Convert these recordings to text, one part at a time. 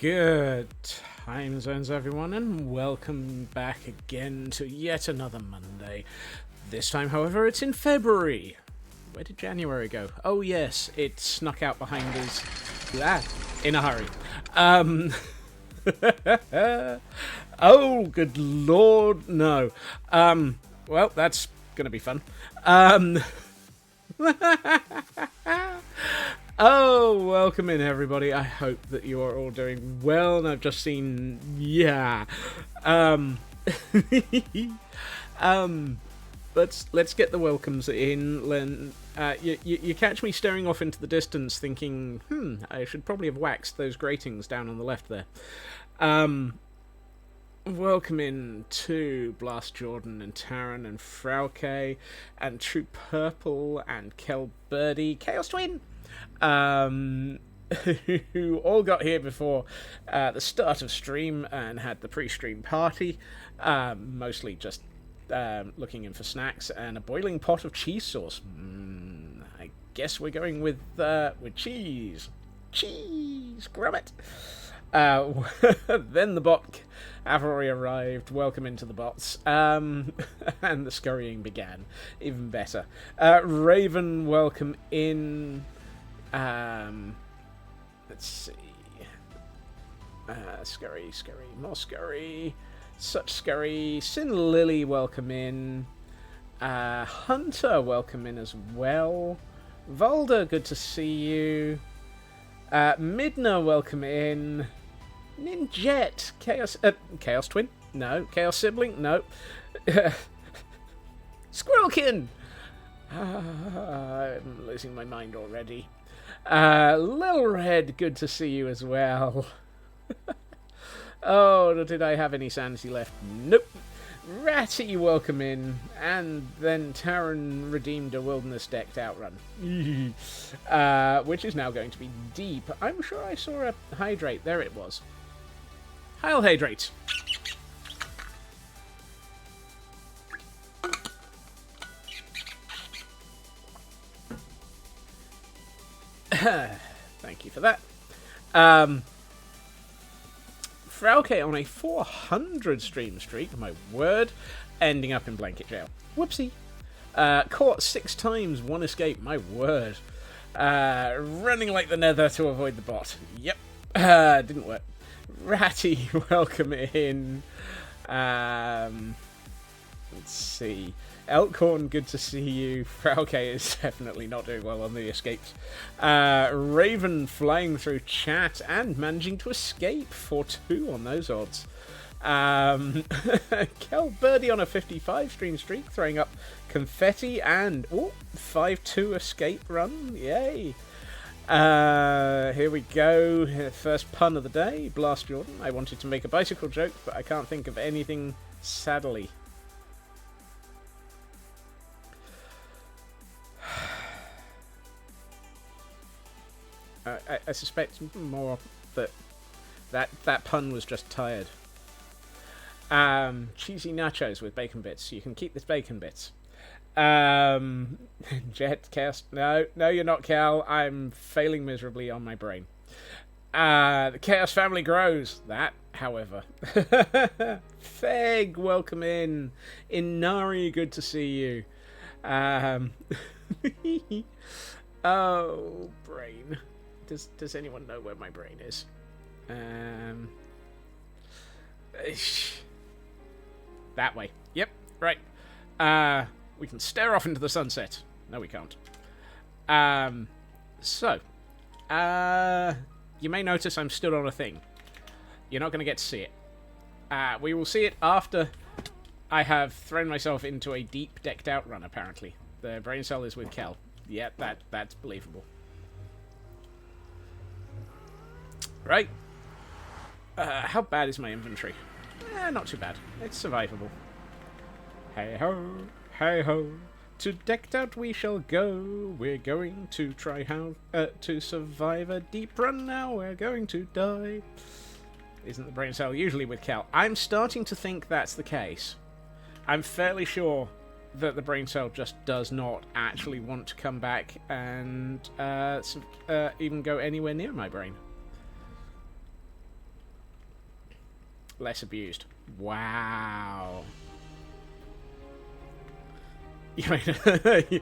Good time zones, everyone, and welcome back again to yet another Monday. This time, however, it's in February. Where did January go? Oh, yes, it snuck out behind us. In a hurry. Oh, good lord, no. Well, that's gonna be fun. Oh, welcome in, everybody. I hope that you are all doing well, and I've just seen, let's get the welcomes in, Len. You catch me staring off into the distance thinking, I should probably have waxed those gratings down on the left there. Welcome in to Blast Jordan and Taran and Frauke and True Purple and Kel Birdie, Chaos Twin, who all got here before the start of stream and had the pre-stream party, mostly just looking in for snacks and a boiling pot of cheese sauce. I guess we're going with cheese. Cheese, grummet. Then the bot cavalry arrived. Welcome into the bots. And the scurrying began. Even better. Raven, welcome in. Let's see. Scurry, more scurry. Such scurry. Sin Lily, welcome in. Hunter, welcome in as well. Volder, good to see you. Midna, welcome in. Ninjet, Chaos Twin? No. Chaos Sibling? No. Squirrelkin! I'm losing my mind already. Lil Red, good to see you as well. Oh, did I have any sanity left? Nope. Ratty, welcome in. And then Taran redeemed a wilderness decked outrun. Which is now going to be deep. I'm sure I saw a hydrate. There it was. Heil hydrate. Thank you for that. Frauke on a 400 stream streak, my word, ending up in blanket jail. Whoopsie. Caught 6 times, 1 escape, my word. Running like the nether to avoid the bot. Yep. Didn't work. Ratty, welcome in. Let's see. Elkhorn, good to see you. Frauke is definitely not doing well on the escapes. Raven flying through chat and managing to escape 4-2 on those odds. Kel Birdie on a 55 stream streak, throwing up confetti and 5-2 escape run. Yay! Here we go. First pun of the day. Blast Jordan. I wanted to make a bicycle joke, but I can't think of anything, sadly. I suspect more that pun was just tired. Cheesy nachos with bacon bits. You can keep the bacon bits. Jet, Chaos. No, you're not, Cal. I'm failing miserably on my brain. The Chaos family grows. That, however. Feg, welcome in. Inari, good to see you. Oh, brain. Does anyone know where my brain is? That way. Yep, right. We can stare off into the sunset. No, we can't. You may notice I'm still on a thing. You're not going to get to see it. We will see it after I have thrown myself into a deep decked out run, apparently. The brain cell is with Kel. Yeah, that's believable. Right. How bad is my inventory? Not too bad. It's survivable. Hey ho, to decked out we shall go. We're going to try how to survive a deep run now. We're going to die. Isn't the brain cell usually with Cal? I'm starting to think that's the case. I'm fairly sure that the brain cell just does not actually want to come back and even go anywhere near my brain. less abused. Wow. You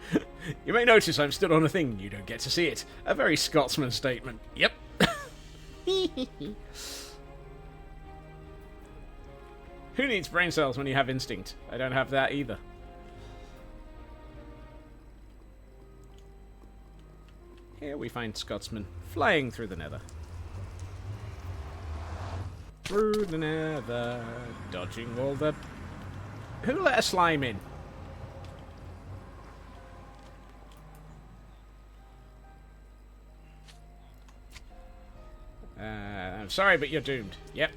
may notice I'm stood on a thing. You don't get to see it. A very Scotsman statement. Yep. Who needs brain cells when you have instinct? I don't have that either. Here we find Scotsman flying through the nether. Through the nether, dodging all the... Who let a slime in? I'm sorry, but you're doomed. Yep.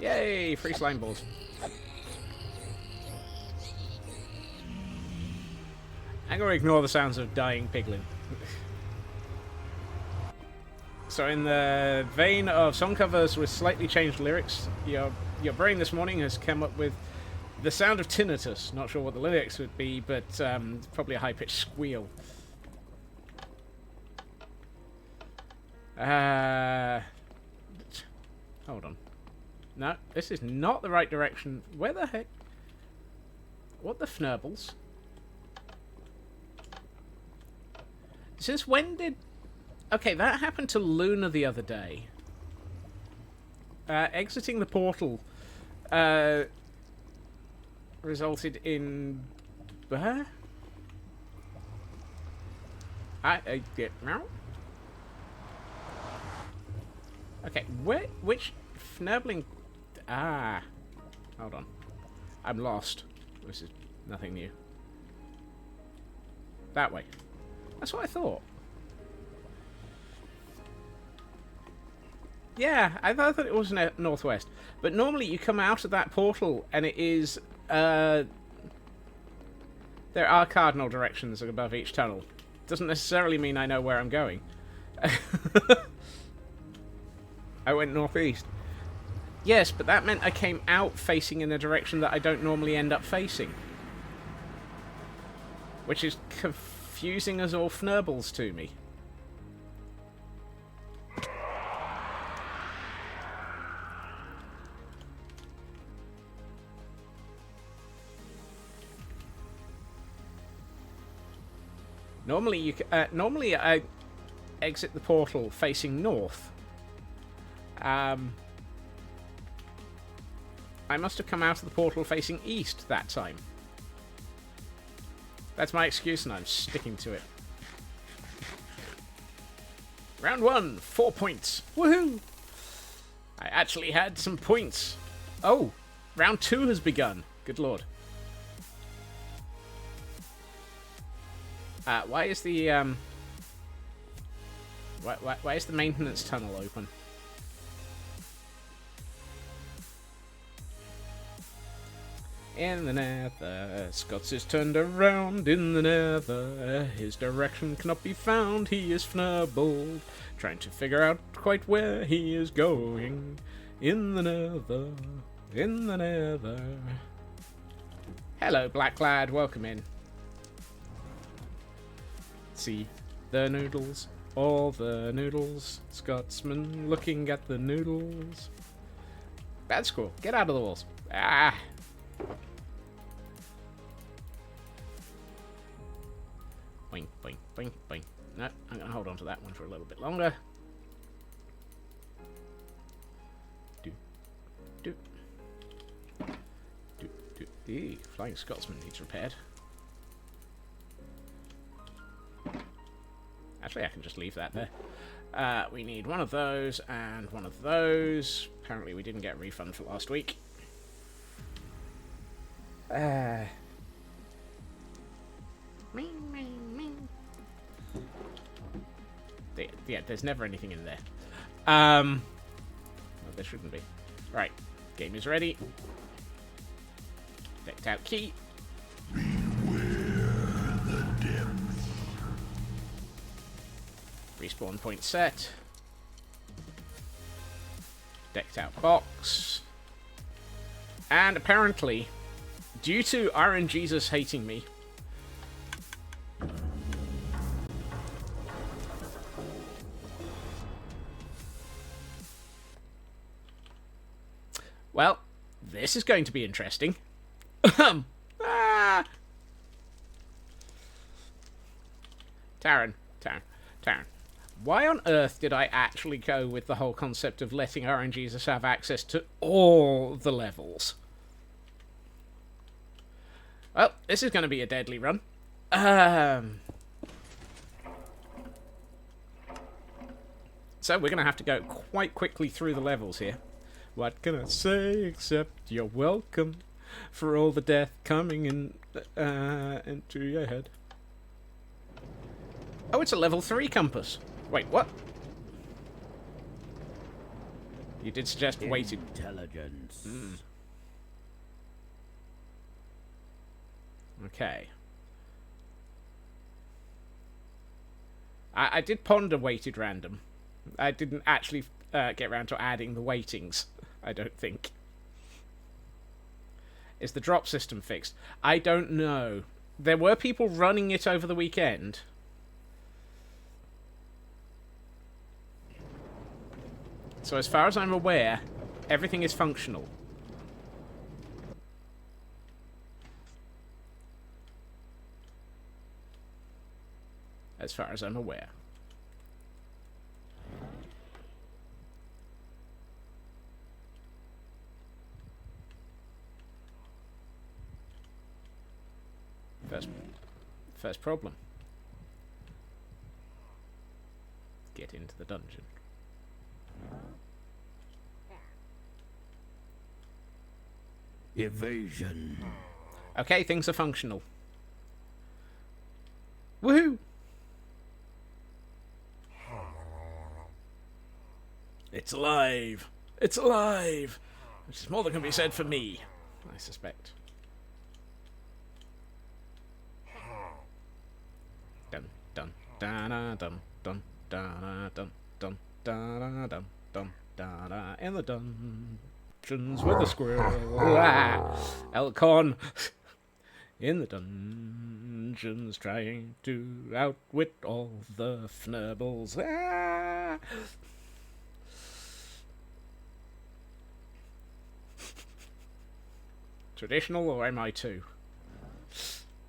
Yay! Free slime balls. I'm going to ignore the sounds of dying piglin. So in the vein of song covers with slightly changed lyrics, your brain this morning has come up with the sound of tinnitus. Not sure what the lyrics would be, but probably a high-pitched squeal. Hold on. No, this is not the right direction. Where the heck? What the fnurbles? Since when did... Okay, that happened to Luna the other day. Exiting the portal resulted in... I get... Okay, which fnurbling... Ah, hold on. I'm lost. This is nothing new. That way. That's what I thought. Yeah, I thought it was northwest. But normally you come out of that portal and it is... there are cardinal directions above each tunnel. Doesn't necessarily mean I know where I'm going. I went northeast. Yes, but that meant I came out facing in a direction that I don't normally end up facing. Which is confusing as all fnurbles to me. Normally I exit the portal facing north. I must have come out of the portal facing east that time. That's my excuse and I'm sticking to it. Round 1, 4 points. Woohoo! I actually had some points. Oh, round 2 has begun. Good lord. Why is the why is the maintenance tunnel open? In the nether, Scots is turned around in the nether. His direction cannot be found, he is fnurbled, trying to figure out quite where he is going. In the nether, in the nether. Hello, black lad, welcome in. See the noodles, all the noodles. Scotsman looking at the noodles. Bad squirrel, get out of the walls. Ah! Boing, boing, boing, boing. No, I'm going to hold on to that one for a little bit longer. Do, do. Do, do. The Flying Scotsman needs repaired. Actually, I can just leave that there. We need one of those and one of those. Apparently we didn't get a refund for last week. Yeah, there's never anything in there. Well, there shouldn't be. Right, game is ready. Decked out key. Beware the depths. Respawn point set. Decked out box. And apparently, due to RNGesus hating me, Well, this is going to be interesting. Ah! Taran. Why on earth did I actually go with the whole concept of letting RNGs have access to all the levels? Well, this is going to be a deadly run. So we're going to have to go quite quickly through the levels here. What can I say except you're welcome for all the death coming in into your head. Oh, it's a level 3 compass. Wait, what? You did suggest weighted intelligence. Okay. I did ponder weighted random. I didn't actually get around to adding the weightings, I don't think. Is the drop system fixed? I don't know. There were people running it over the weekend. So as far as I'm aware, everything is functional. As far as I'm aware. First problem. Get into the dungeon. Evasion. Okay, things are functional. Woohoo! It's alive! It's alive! Which is more than can be said for me, I suspect. Dun dun da dum dum da dum dum da dum dum da in the dungeons with the squirrel. Elcon in the dungeons trying to outwit all the fnurbles. Traditional or MI2?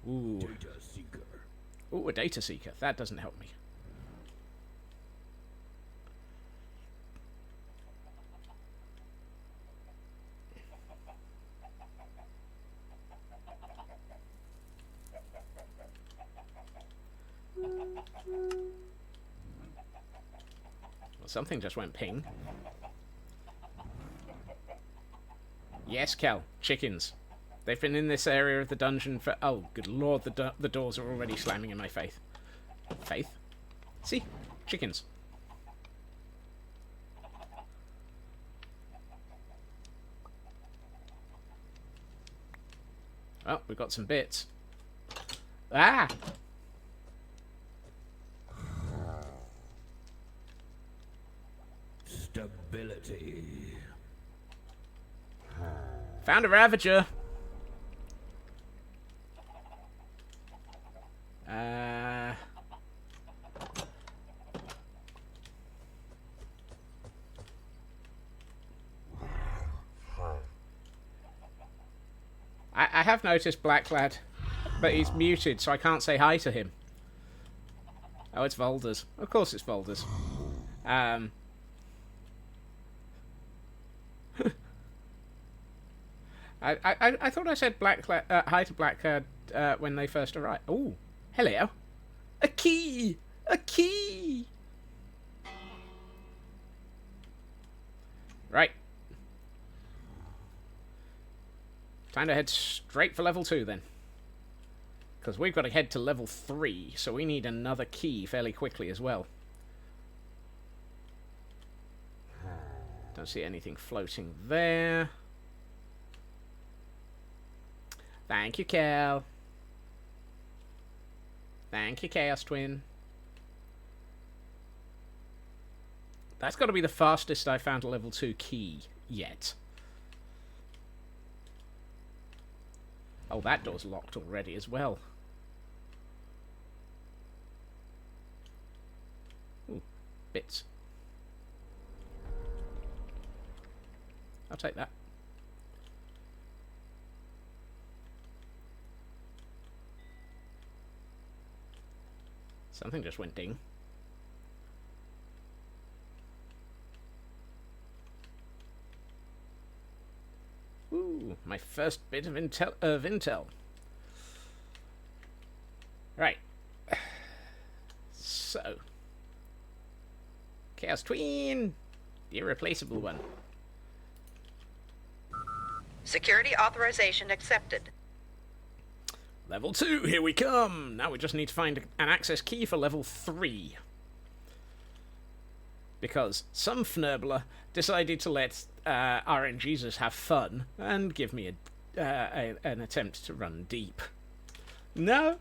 Ooh. Data seeker. Ooh, a data seeker. That doesn't help me. Well, something just went ping. Yes, Kel. Chickens. They've been in this area of the dungeon for... Oh, good lord, the doors are already slamming in my face. Faith? See? Chickens. Oh, we've got some bits. Ah! Stability. Found a Ravager. I have noticed Black Lad, but he's muted, so I can't say hi to him. Oh, it's Volders. Of course it's Volders. I thought I said hi to Black Lad when they first arrived. Oh, hello. A key! A key! Right. Time to head straight for level 2 then. Because we've got to head to level 3, so we need another key fairly quickly as well. Don't see anything floating there. Thank you, Cal. Thank you, Chaos Twin. That's got to be the fastest I found a level 2 key yet. Oh, that door's locked already as well. Ooh, bits. I'll take that. Something just went ding. Ooh, my first bit of intel. Right. So. Chaos Tween! The irreplaceable one. Security authorization accepted. Level 2, here we come! Now we just need to find an access key for level 3. Because some fnurbler decided to let RNGesus have fun and give me an attempt to run deep. No?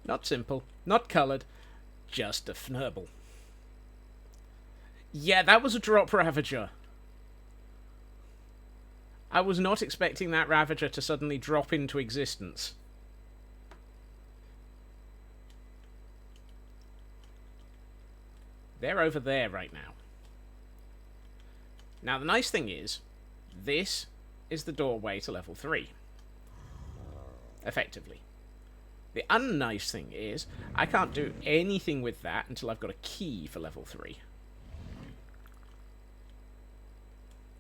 Not simple, not coloured, just a fnurble. Yeah, that was a drop Ravager. I was not expecting that Ravager to suddenly drop into existence. They're over there right now. Now, the nice thing is, this is the doorway to level 3. Effectively. The unnice thing is, I can't do anything with that until I've got a key for level 3.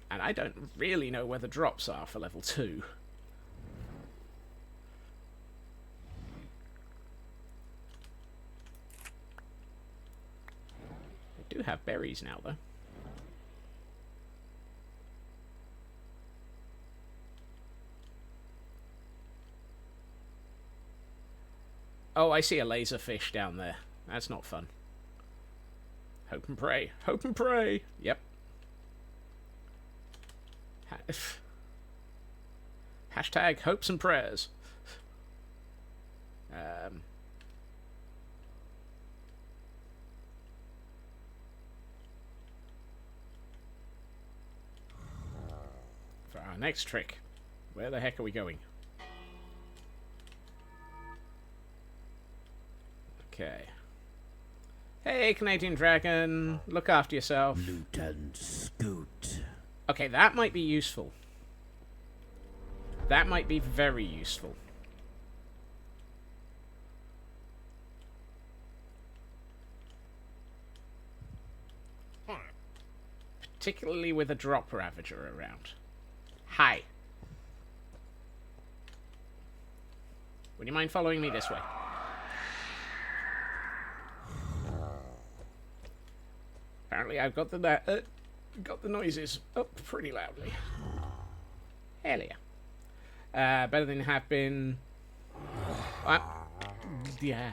And I don't really know where the drops are for level 2. I do have berries now, though. Oh, I see a laserfish down there. That's not fun. Hope and pray. Hope and pray. Yep. Hashtag hopes and prayers. For our next trick, where the heck are we going? Okay. Hey, Canadian Dragon, look after yourself. Loot and scoot. Okay, that might be useful. That might be very useful. Particularly with a drop Ravager around. Hi. Would you mind following me this way? Apparently I've got the noises up pretty loudly. Hell yeah. Better than have been. Yeah.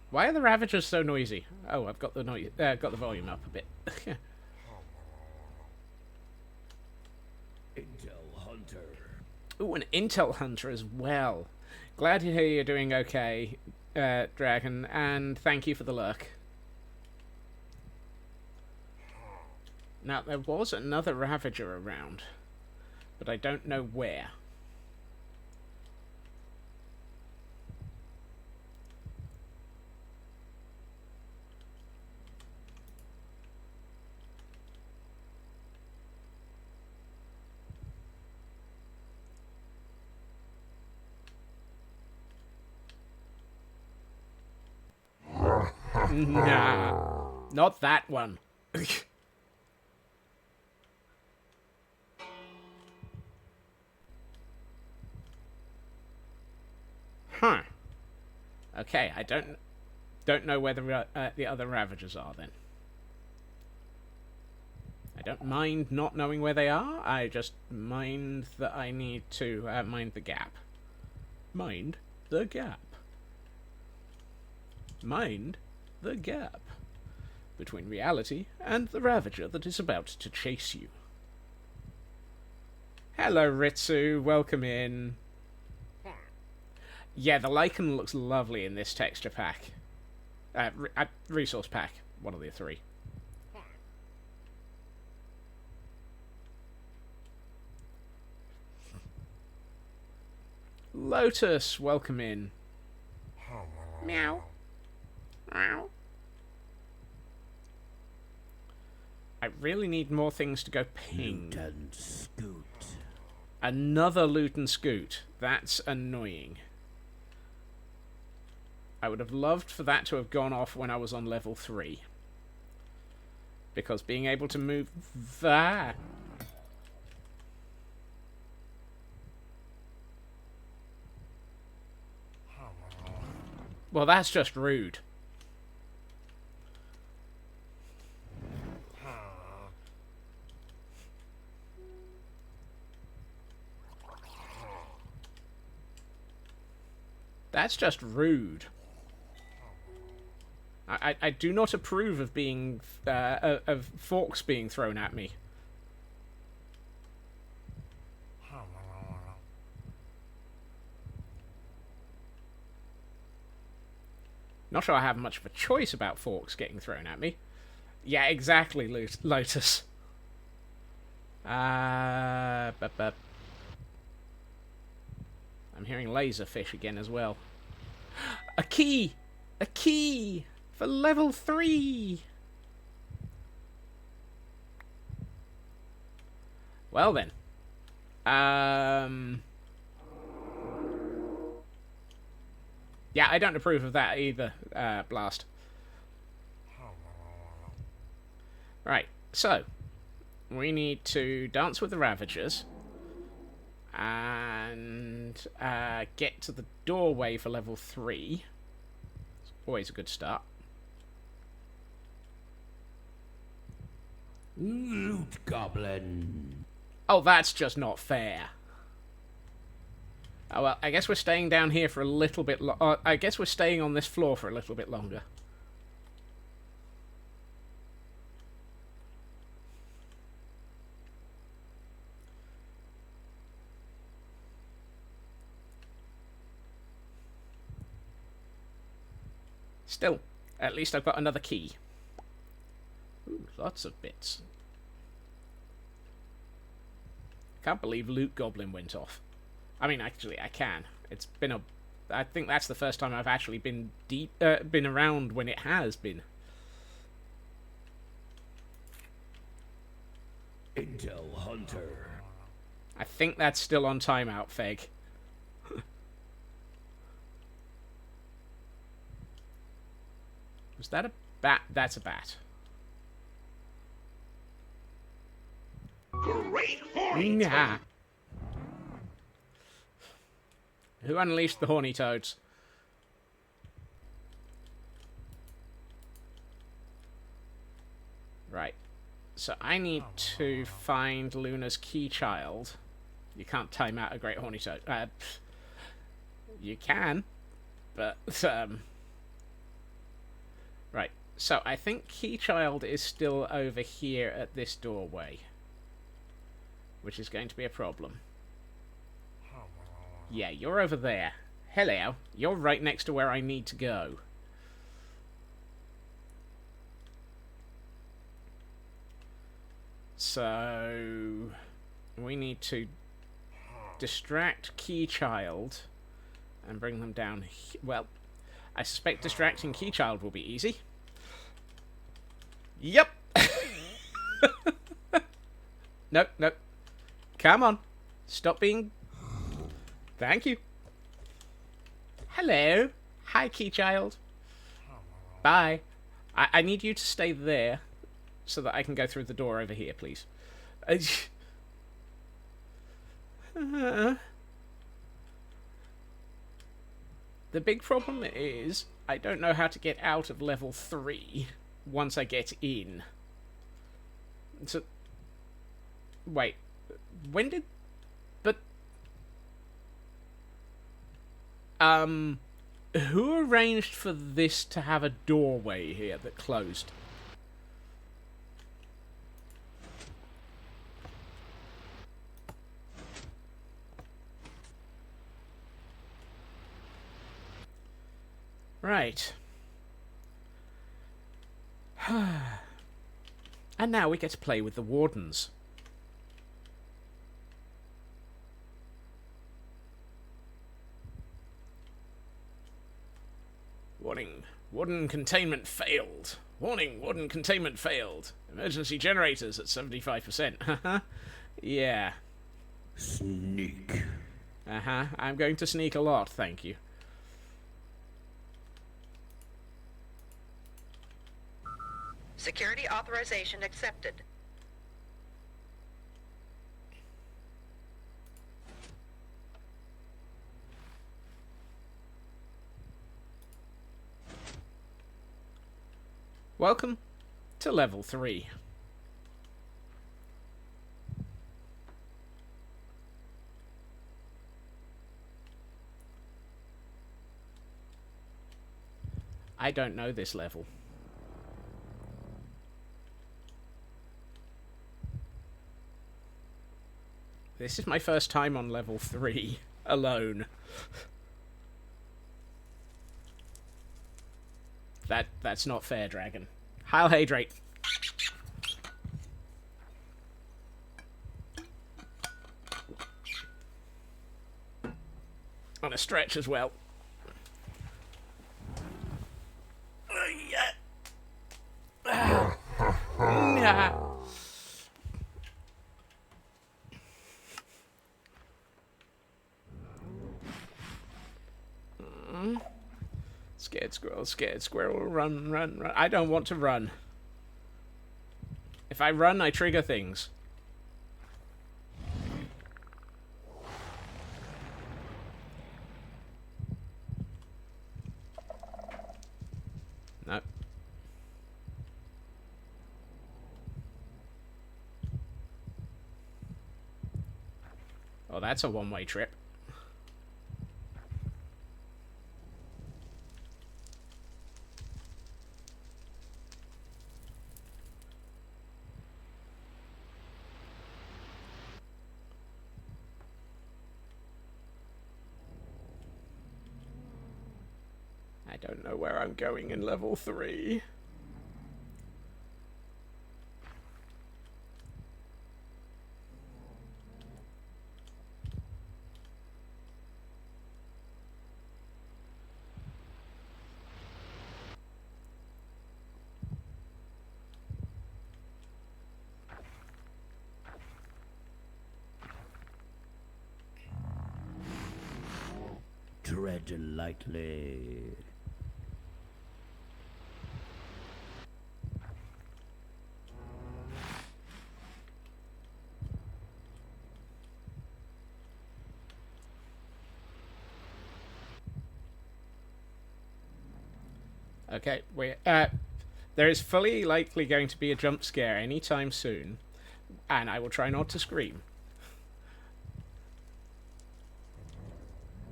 Why are the Ravagers so noisy? Oh, I've got the noise. Got the volume up a bit. Intel Hunter. Ooh, an Intel Hunter as well. Glad to hear you're doing okay, Dragon, and thank you for the lurk. Now, there was another Ravager around, but I don't know where. Nah, not that one. Huh. Okay, I don't know where the other Ravagers are then. I don't mind not knowing where they are. I just mind that I need to mind the gap. Mind the gap. Mind the gap between reality and the Ravager that is about to chase you. Hello, Ritsu. Welcome in. Yeah, the lichen looks lovely in this texture pack. Resource pack. One of the three. Lotus, welcome in. Meow. I really need more things to go ping. Loot and scoot. Another loot and scoot. That's annoying. I would have loved for that to have gone off when I was on level 3. Because being able to move that... Well, that's just rude. That's just rude. I do not approve of being of forks being thrown at me. Not sure I have much of a choice about forks getting thrown at me. Yeah, exactly, Lotus. I'm hearing laserfish again as well. A key! A key! For level 3! Well then. Yeah, I don't approve of that either, Blast. Right, so. We need to dance with the Ravagers. And get to the doorway for level 3. It's always a good start. Loot goblin. Oh, that's just not fair. Oh, well, I guess we're staying down here for a little bit I guess we're staying on this floor for a little bit longer. Still, at least I've got another key. Ooh, lots of bits. Can't believe Loot Goblin went off. I mean, actually, I can. It's been a... I think that's the first time I've actually been been around when it has been. Intel Hunter. I think that's still on timeout, Feg. Was that a bat? That's a bat. Great horny Nah. Who unleashed the horny toads? Right. So I need to find Luna's key child. You can't time out a great horny toad. You can, but right. So I think key child is still over here at this doorway, which is going to be a problem. Yeah, you're over there. Hello. You're right next to where I need to go. So we need to distract Key Child and bring them down. Well, I suspect distracting Key Child will be easy. Yep. Nope, nope. Come on. Stop being... Thank you. Hello. Hi, Key Child. Bye. I need you to stay there so that I can go through the door over here, please. The big problem is I don't know how to get out of level 3 once I get in. So... Wait. When did... But... Who arranged for this to have a doorway here that closed? Right. And now we get to play with the wardens. Warning. Wooden containment failed. Warning, wooden containment failed. Emergency generators at 75%. Haha. Yeah. Sneak. Uh-huh. I'm going to sneak a lot, thank you. Security authorization accepted. Welcome to level 3. I don't know this level. This is my first time on level 3 alone. That's not fair, dragon. Heil Hydrate. On a stretch as well. Nah. Scared squirrel, run, run, run. I don't want to run. If I run, I trigger things. No. Oh, that's a one-way trip. I don't know where I'm going in level 3. Tread lightly. Okay, there is fully likely going to be a jump scare anytime soon, and I will try not to scream.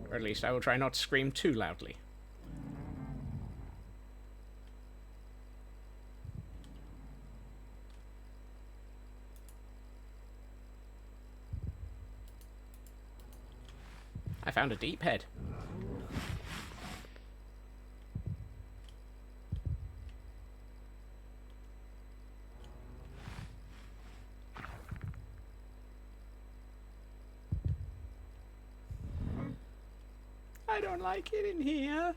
Or at least I will try not to scream too loudly. I found a deep head. I don't like it in here.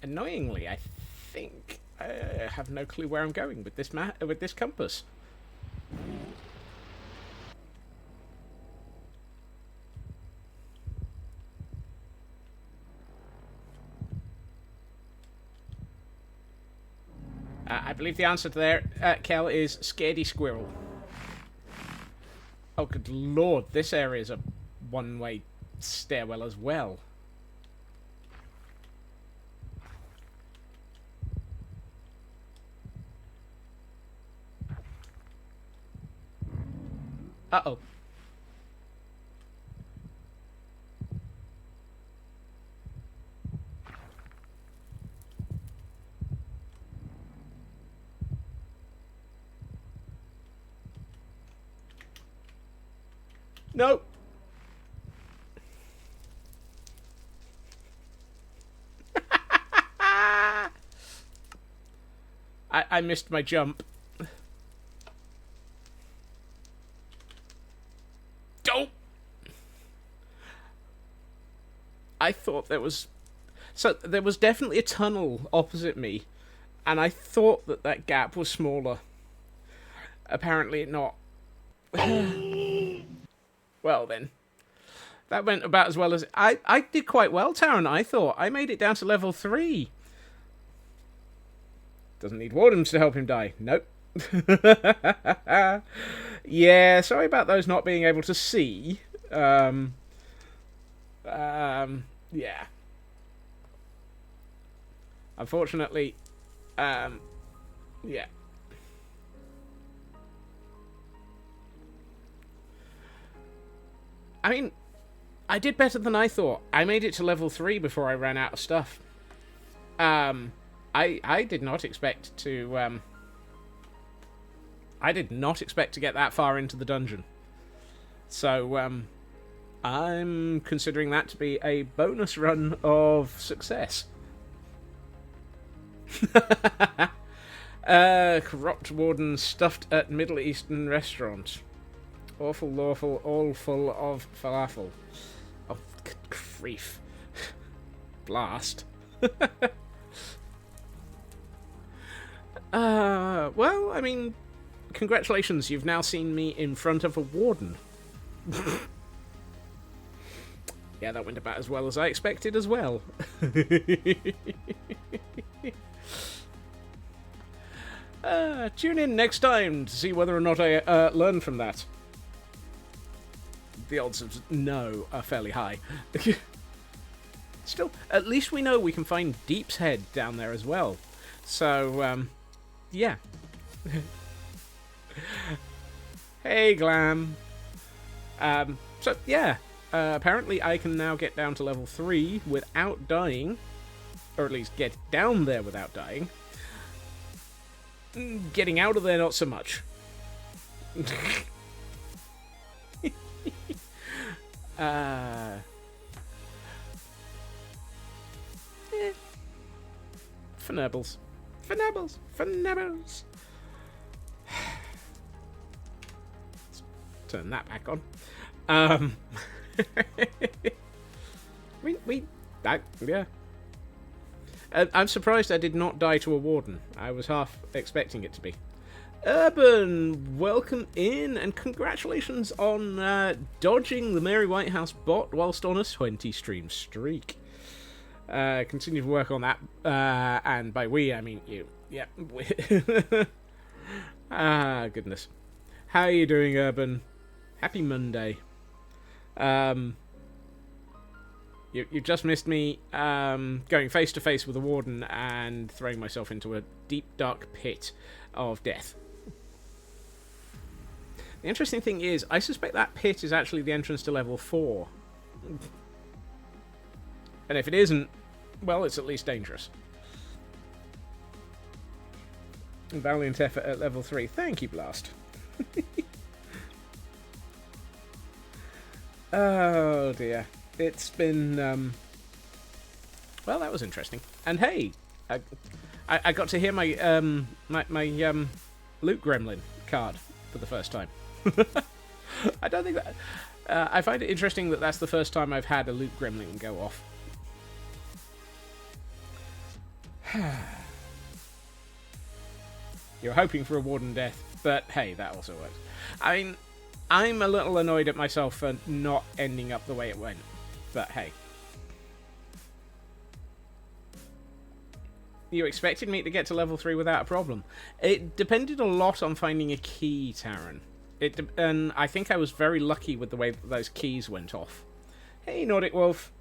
Annoyingly, I think I have no clue where I'm going with this compass. I believe the answer to there, Kel, is scaredy squirrel. Oh, good lord, this area is a one-way stairwell as well. Uh-oh. No. I missed my jump. Don't. I thought there was... So, there was definitely a tunnel opposite me, and I thought that that gap was smaller. Apparently not. Well then. That went about as well as... I did quite well, Taran, I thought. I made it down to level 3. Doesn't need wardens to help him die. Nope. Yeah, sorry about those not being able to see. Yeah. Unfortunately, yeah. I mean, I did better than I thought. I made it to level 3 before I ran out of stuff. I did not expect to, I did not expect to get that far into the dungeon. So, I'm considering that to be a bonus run of success. Corrupt warden stuffed at Middle Eastern restaurant. Awful lawful, all full of falafel. Oh, good grief. Blast. Well, I mean, congratulations, you've now seen me in front of a warden. Yeah, that went about as well as I expected as well. Tune in next time to see whether or not I learn from that. The odds of no are fairly high. Still, at least we know we can find Deep's Head down there as well. So, yeah. Hey, Glam. So, yeah. Apparently I can now get down to level 3 without dying. Or at least get down there without dying. Getting out of there, not so much. Fnibbles. Fnibbles. Fnibbles. Let's turn that back on. Yeah. I'm surprised I did not die to a warden. I was half expecting it to be. Urban, welcome in, and congratulations on dodging the Mary Whitehouse bot whilst on a 20 stream streak. Continue to work on that, and by we, I mean you. Yeah. Ah, goodness. How are you doing, Urban? Happy Monday. You just missed me going face to face with a warden and throwing myself into a deep, dark pit of death. The interesting thing is, I suspect that pit is actually the entrance to level 4. And if it isn't, well, it's at least dangerous. Valiant effort at level 3. Thank you, Blast. Oh, dear. It's been, well, that was interesting. And hey, I got to hear my Loot Gremlin card for the first time. I don't think that... I find it interesting that that's the first time I've had a Loot Gremlin go off. You're hoping for a warden death, but hey, that also works. I mean, I'm a little annoyed at myself for not ending up the way it went. But hey. You expected me to get to level 3 without a problem. It depended a lot on finding a key, Taran. And I think I was very lucky with the way that those keys went off. Hey, Nordic Wolf.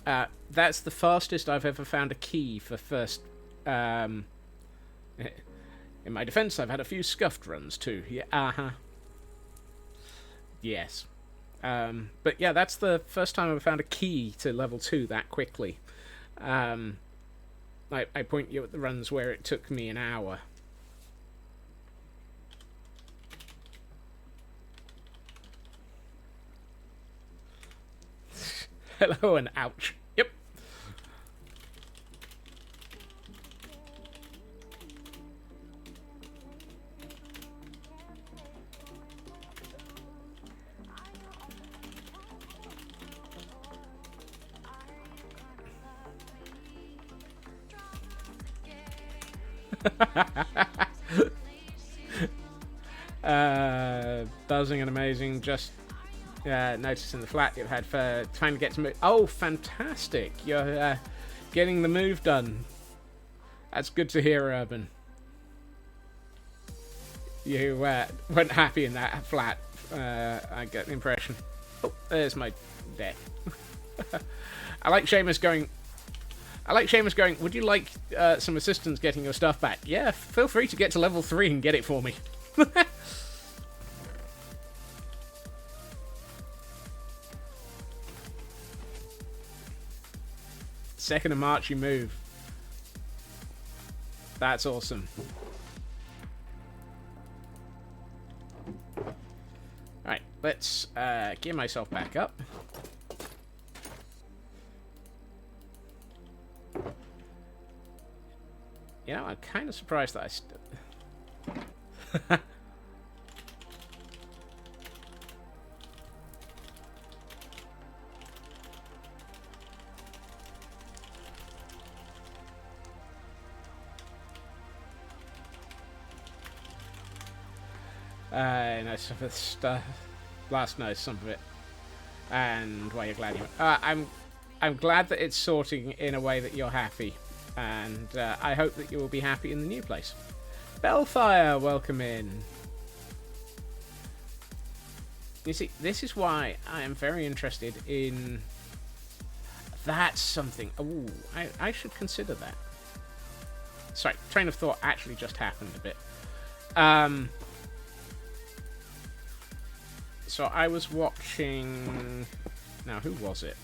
That's the fastest I've ever found a key for first... in my defense, I've had a few scuffed runs too. Yeah, Yes. But yeah, that's the first time I've found a key to level 2 that quickly. I point you at the runs where it took me an hour. Hello and ouch. Yep. Buzzing and amazing. Just noticing the flat you've had for trying to get to move. Oh, fantastic! You're getting the move done. That's good to hear, Urban. You weren't happy in that flat. I get the impression. Oh, there's my deck. I like Seamus going. Would you like some assistance getting your stuff back? Yeah, feel free to get to level 3 and get it for me. Second of March, you move. That's awesome. Alright, let's gear myself back up. You know, I'm kind of surprised that I nice of this last night, some of it, and why you're glad you. I'm glad that it's sorting in a way that you're happy, and I hope that you will be happy in the new place. Bellfire, welcome in. You see, this is why I am very interested in. That's something. Ooh, I should consider that. Sorry, train of thought actually just happened a bit. So I was watching... Now, who was it?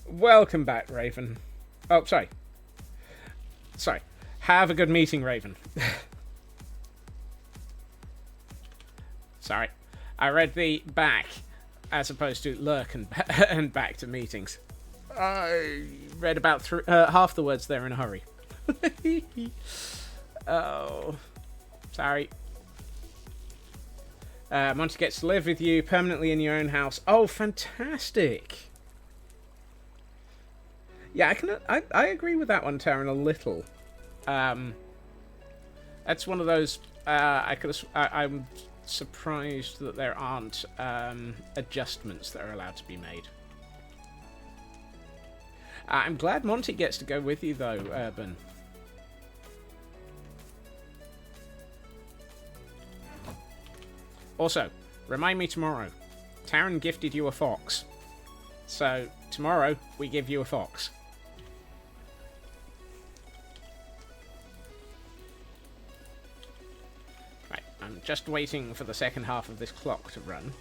Welcome back, Raven. Oh, sorry. Sorry. Have a good meeting, Raven. Sorry. I read the back as opposed to lurk and back to meetings. I read about half the words there in a hurry. Oh. Sorry. Monty gets to live with you permanently in your own house. Oh, fantastic. Yeah, I agree with that one, Taryn, a little. That's one of those. I'm surprised that there aren't adjustments that are allowed to be made. I'm glad Monty gets to go with you, though, Urban. Also, remind me tomorrow. Taryn gifted you a fox. So, tomorrow, we give you a fox. Right, I'm just waiting for the second half of this clock to run.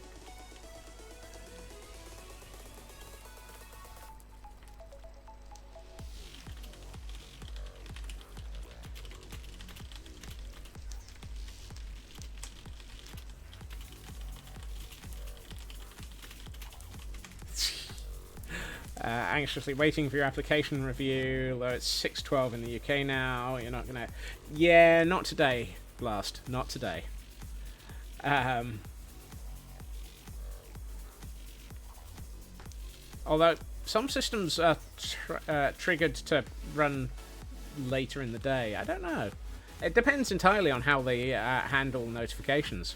Anxiously waiting for your application review. Although it's 6:12 in the UK now, you're not gonna. Yeah, not today, Blast. Not today. Although some systems are triggered to run later in the day. I don't know. It depends entirely on how they handle notifications.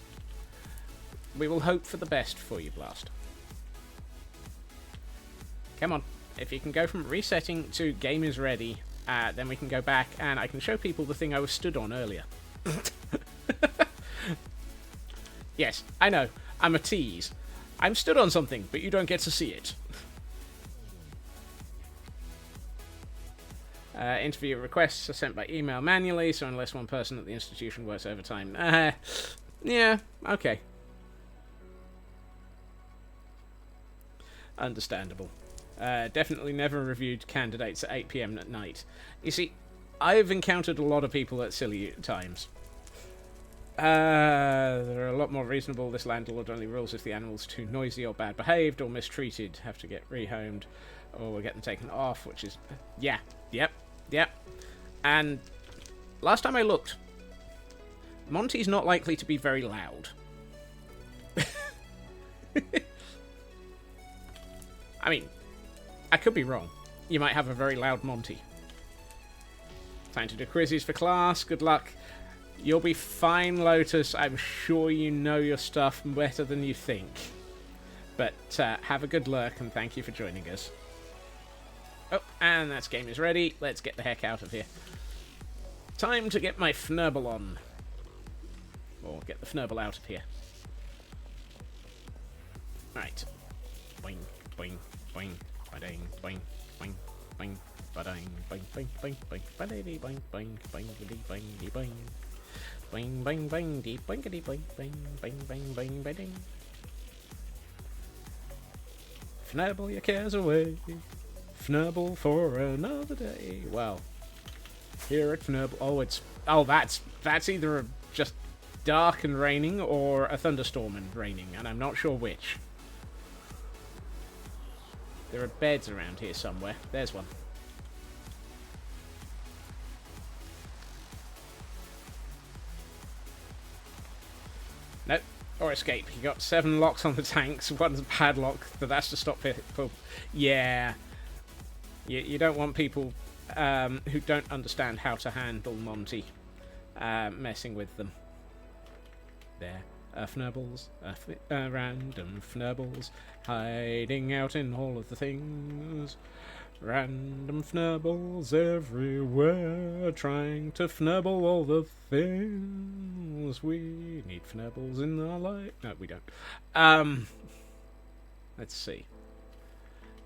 We will hope for the best for you, Blast. Come on. If you can go from resetting to game is ready, then we can go back and I can show people the thing I was stood on earlier. Yes, I know. I'm a tease. I'm stood on something, but you don't get to see it. Interview requests are sent by email manually, so unless one person at the institution works overtime. Yeah, okay. Understandable. Definitely never reviewed candidates at 8 PM at night. You see, I've encountered a lot of people at silly times. They're a lot more reasonable. This landlord only rules if the animal's too noisy or bad behaved or mistreated. Have to get rehomed or we'll get them taken off, which is... Yeah, yep. And last time I looked, Monty's not likely to be very loud. I mean, I could be wrong. You might have a very loud Monty. Time to do quizzes for class. Good luck. You'll be fine, Lotus. I'm sure you know your stuff better than you think. But have a good lurk, and thank you for joining us. Oh, and that game is ready. Let's get the heck out of here. Time to get my Fnurble on. Or get the Fnurble out of here. Right. Boing, boing, boing, ba-ding, boing, boing, boing, ba-ding, boing, boing, boing, boing, ba-dee, boing, boing, boing-a-dee, boing-a-dee, boing. Boing, boing, boing, dee, boing-a-dee, boing, boing, boing, boing, boing, ba-ding. Fnurble your cares away. Fnurble for another day. Well, here at Fnurble... Oh, that's either just dark and raining or a thunderstorm and raining, and I'm not sure which. There are beds around here somewhere. There's one. Nope. Or escape. You got 7 locks on the tanks. One's a padlock, but that's to stop people. Yeah. You don't want people who don't understand how to handle Monty messing with them. There. Fnurbles. Random Fnurbles. Hiding out in all of the things. Random Fnurbles everywhere. Trying to Fnurble all the things. We need Fnurbles in our life. No, we don't. Let's see.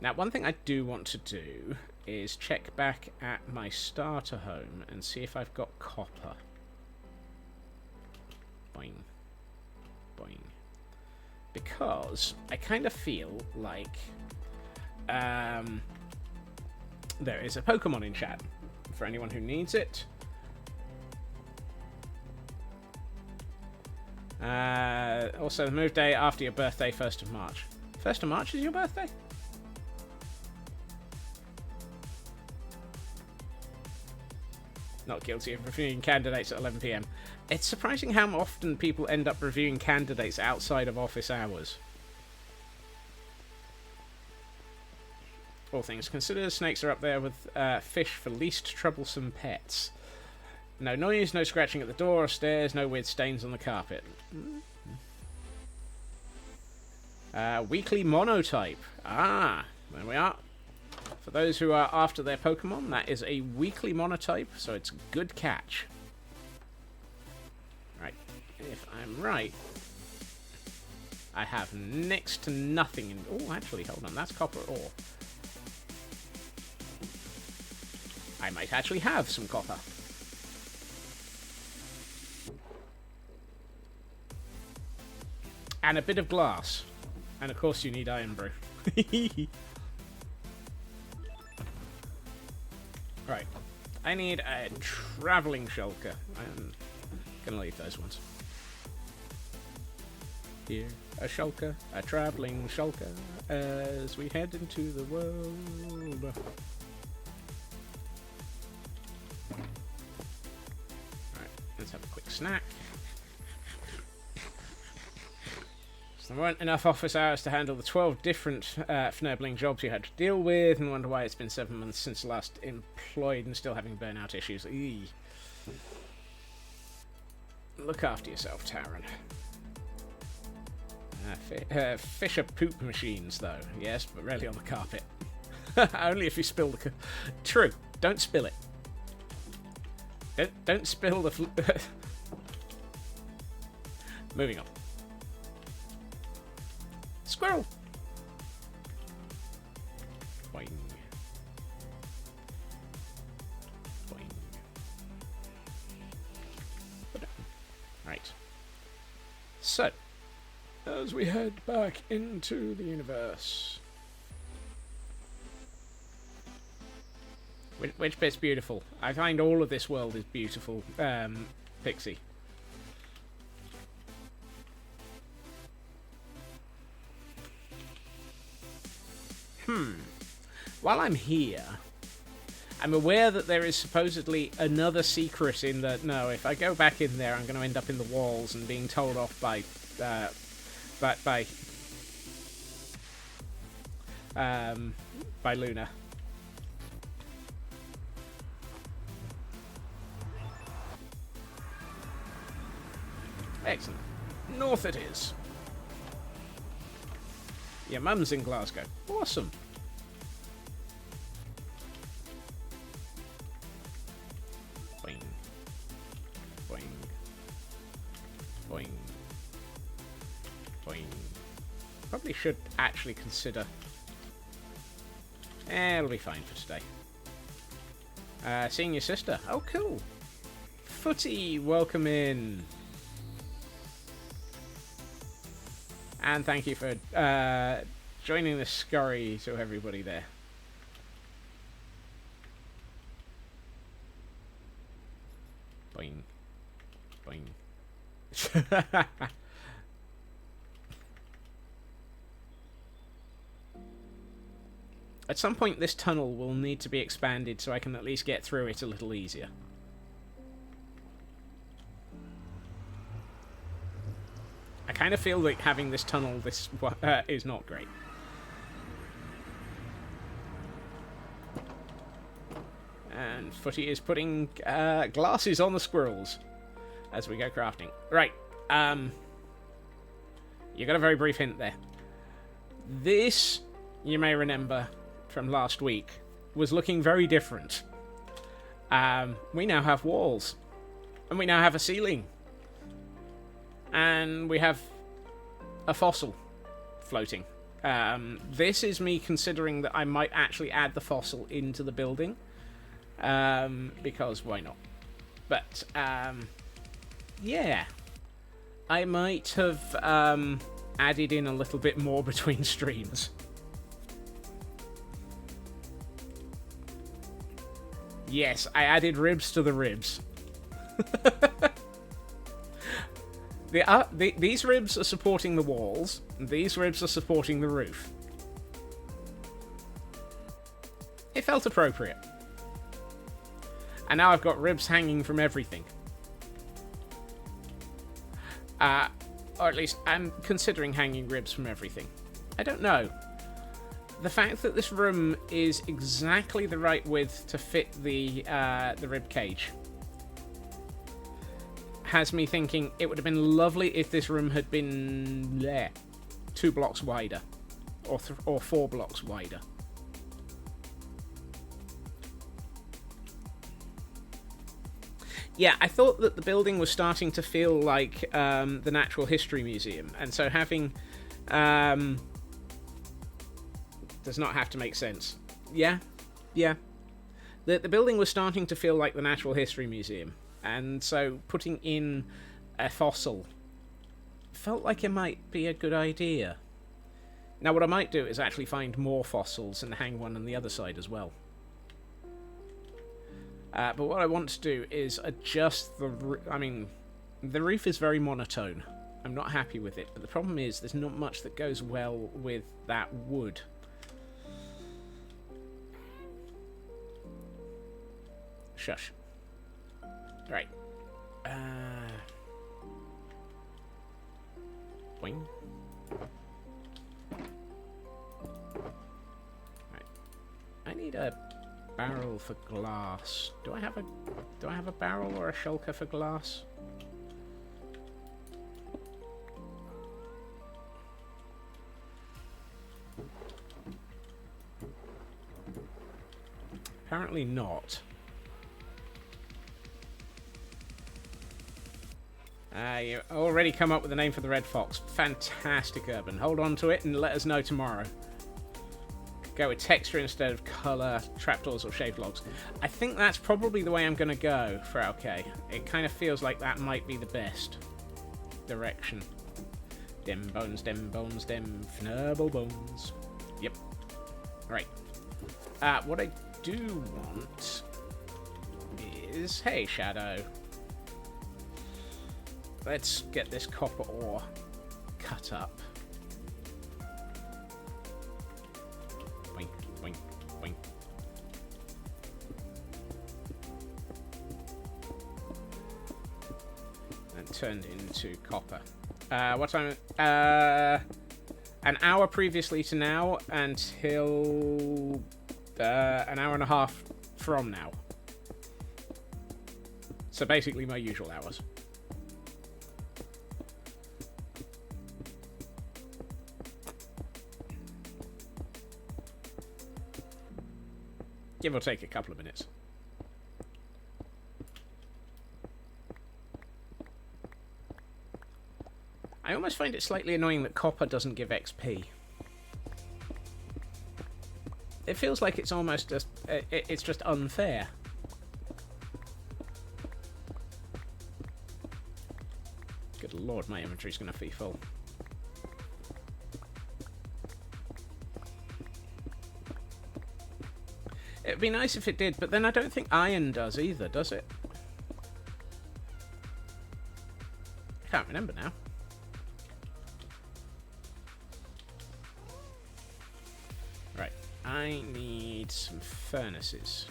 Now, one thing I do want to do is check back at my starter home and see if I've got copper. Boing. Boing. Because I kind of feel like there is a Pokemon in chat for anyone who needs it. Also, the move day after your birthday, 1st of March. 1st of March is your birthday? Not guilty of reviewing candidates at 11 PM. It's surprising how often people end up reviewing candidates outside of office hours. All things considered, snakes are up there with fish for least troublesome pets. No noise, no scratching at the door or stairs, no weird stains on the carpet. Weekly monotype. Ah, there we are. For those who are after their Pokemon, that is a weekly monotype, so it's a good catch. Right, if I'm right, I have next to nothing in... Oh, actually, hold on, that's copper ore. I might actually have some copper. And a bit of glass. And of course you need iron brew. Right. I need a travelling shulker. I'm gonna leave those ones. Here, a shulker, a travelling shulker, as we head into the world. Right, let's have a quick snack. There weren't enough office hours to handle the 12 different Fnurbling jobs you had to deal with, and wonder why it's been 7 months since last employed and still having burnout issues. Eee. Look after yourself, Taran. Fish are poop machines, though. Yes, but rarely on the carpet. Only if you spill the... True. Don't spill it. Don't spill the... Moving on. Squirrel! Boing. Boing. Right. So, as we head back into the universe. Which bit's beautiful? I find all of this world is beautiful, Pixie. While I'm here, I'm aware that there is supposedly another secret in that, no, if I go back in there, I'm going to end up in the walls and being told off by Luna. Excellent. North it is. Your mum's in Glasgow. Awesome. Boing. Boing. Boing. Boing. Probably should actually consider... it'll be fine for today. Seeing your sister. Oh, cool. Footy, welcome in. And thank you for joining the scurry to everybody there. Boing. Boing. At some point this tunnel will need to be expanded so I can at least get through it a little easier. I kind of feel like having this tunnel is not great. And Footy is putting glasses on the squirrels as we go crafting. Right. You got a very brief hint there. This, you may remember from last week, was looking very different. We now have walls. And we now have a ceiling. And we have a fossil floating. This is me considering that I might actually add the fossil into the building. Because why not? But, yeah. I might have added in a little bit more between streams. Yes, I added ribs to the ribs. These ribs are supporting the walls, and these ribs are supporting the roof. It felt appropriate. And now I've got ribs hanging from everything. Or at least I'm considering hanging ribs from everything. I don't know. The fact that this room is exactly the right width to fit the rib cage has me thinking it would have been lovely if this room had been 2 blocks wider, or 4 blocks wider. Yeah, I thought that the building was starting to feel like the Natural History Museum, and so having does not have to make sense. Yeah. The building was starting to feel like the Natural History Museum. And so putting in a fossil felt like it might be a good idea. Now what I might do is actually find more fossils and hang one on the other side as well. But what I want to do is adjust the roof. I mean, the roof is very monotone. I'm not happy with it. But the problem is there's not much that goes well with that wood. Shush. Right. Boing. Right. I need a barrel for glass. Do I have a barrel or a shulker for glass? Apparently not. You already come up with a name for the Red Fox. Fantastic, Urban. Hold on to it and let us know tomorrow. Go with texture instead of colour, trapdoors or shaved logs. I think that's probably the way I'm going to go for OK. It kind of feels like that might be the best direction. Dem bones, dem fnurble bones. Yep. Right. What I do want is... Hey, Shadow. Let's get this copper ore cut up. Boink, boink, boink. turned into copper. What time? An hour previously to now until an hour and a half from now. So basically my usual hours. Give or take a couple of minutes. I almost find it slightly annoying that copper doesn't give XP. It feels like it's almost just, it's just unfair. Good lord, my inventory's going to be full. It'd be nice if it did, but then I don't think iron does either, does it? I can't remember now. Right, I need some furnaces.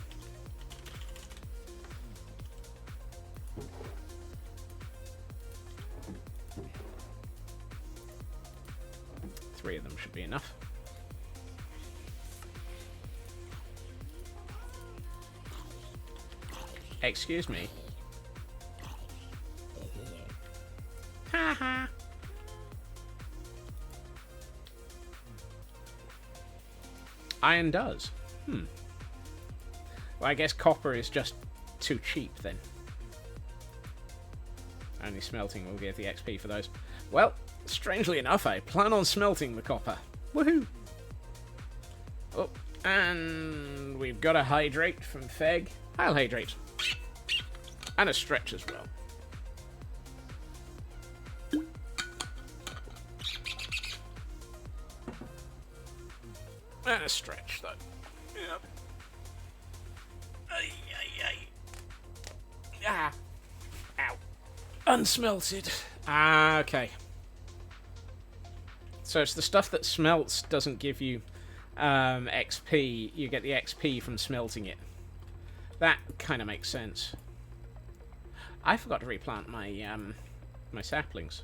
Three of them should be enough. Excuse me. Haha. Iron does. Well, I guess copper is just too cheap then. Only smelting will give the XP for those. Well, strangely enough, I plan on smelting the copper. Woohoo! Oh, and we've got a hydrate from Feg. I'll hydrate. And a stretch as well. And a stretch, though. Yep. Ay, ay, ay. Ah. Ow. Unsmelted. Ah, okay. So it's the stuff that smelts doesn't give you XP. You get the XP from smelting it. That kind of makes sense. I forgot to replant my my saplings.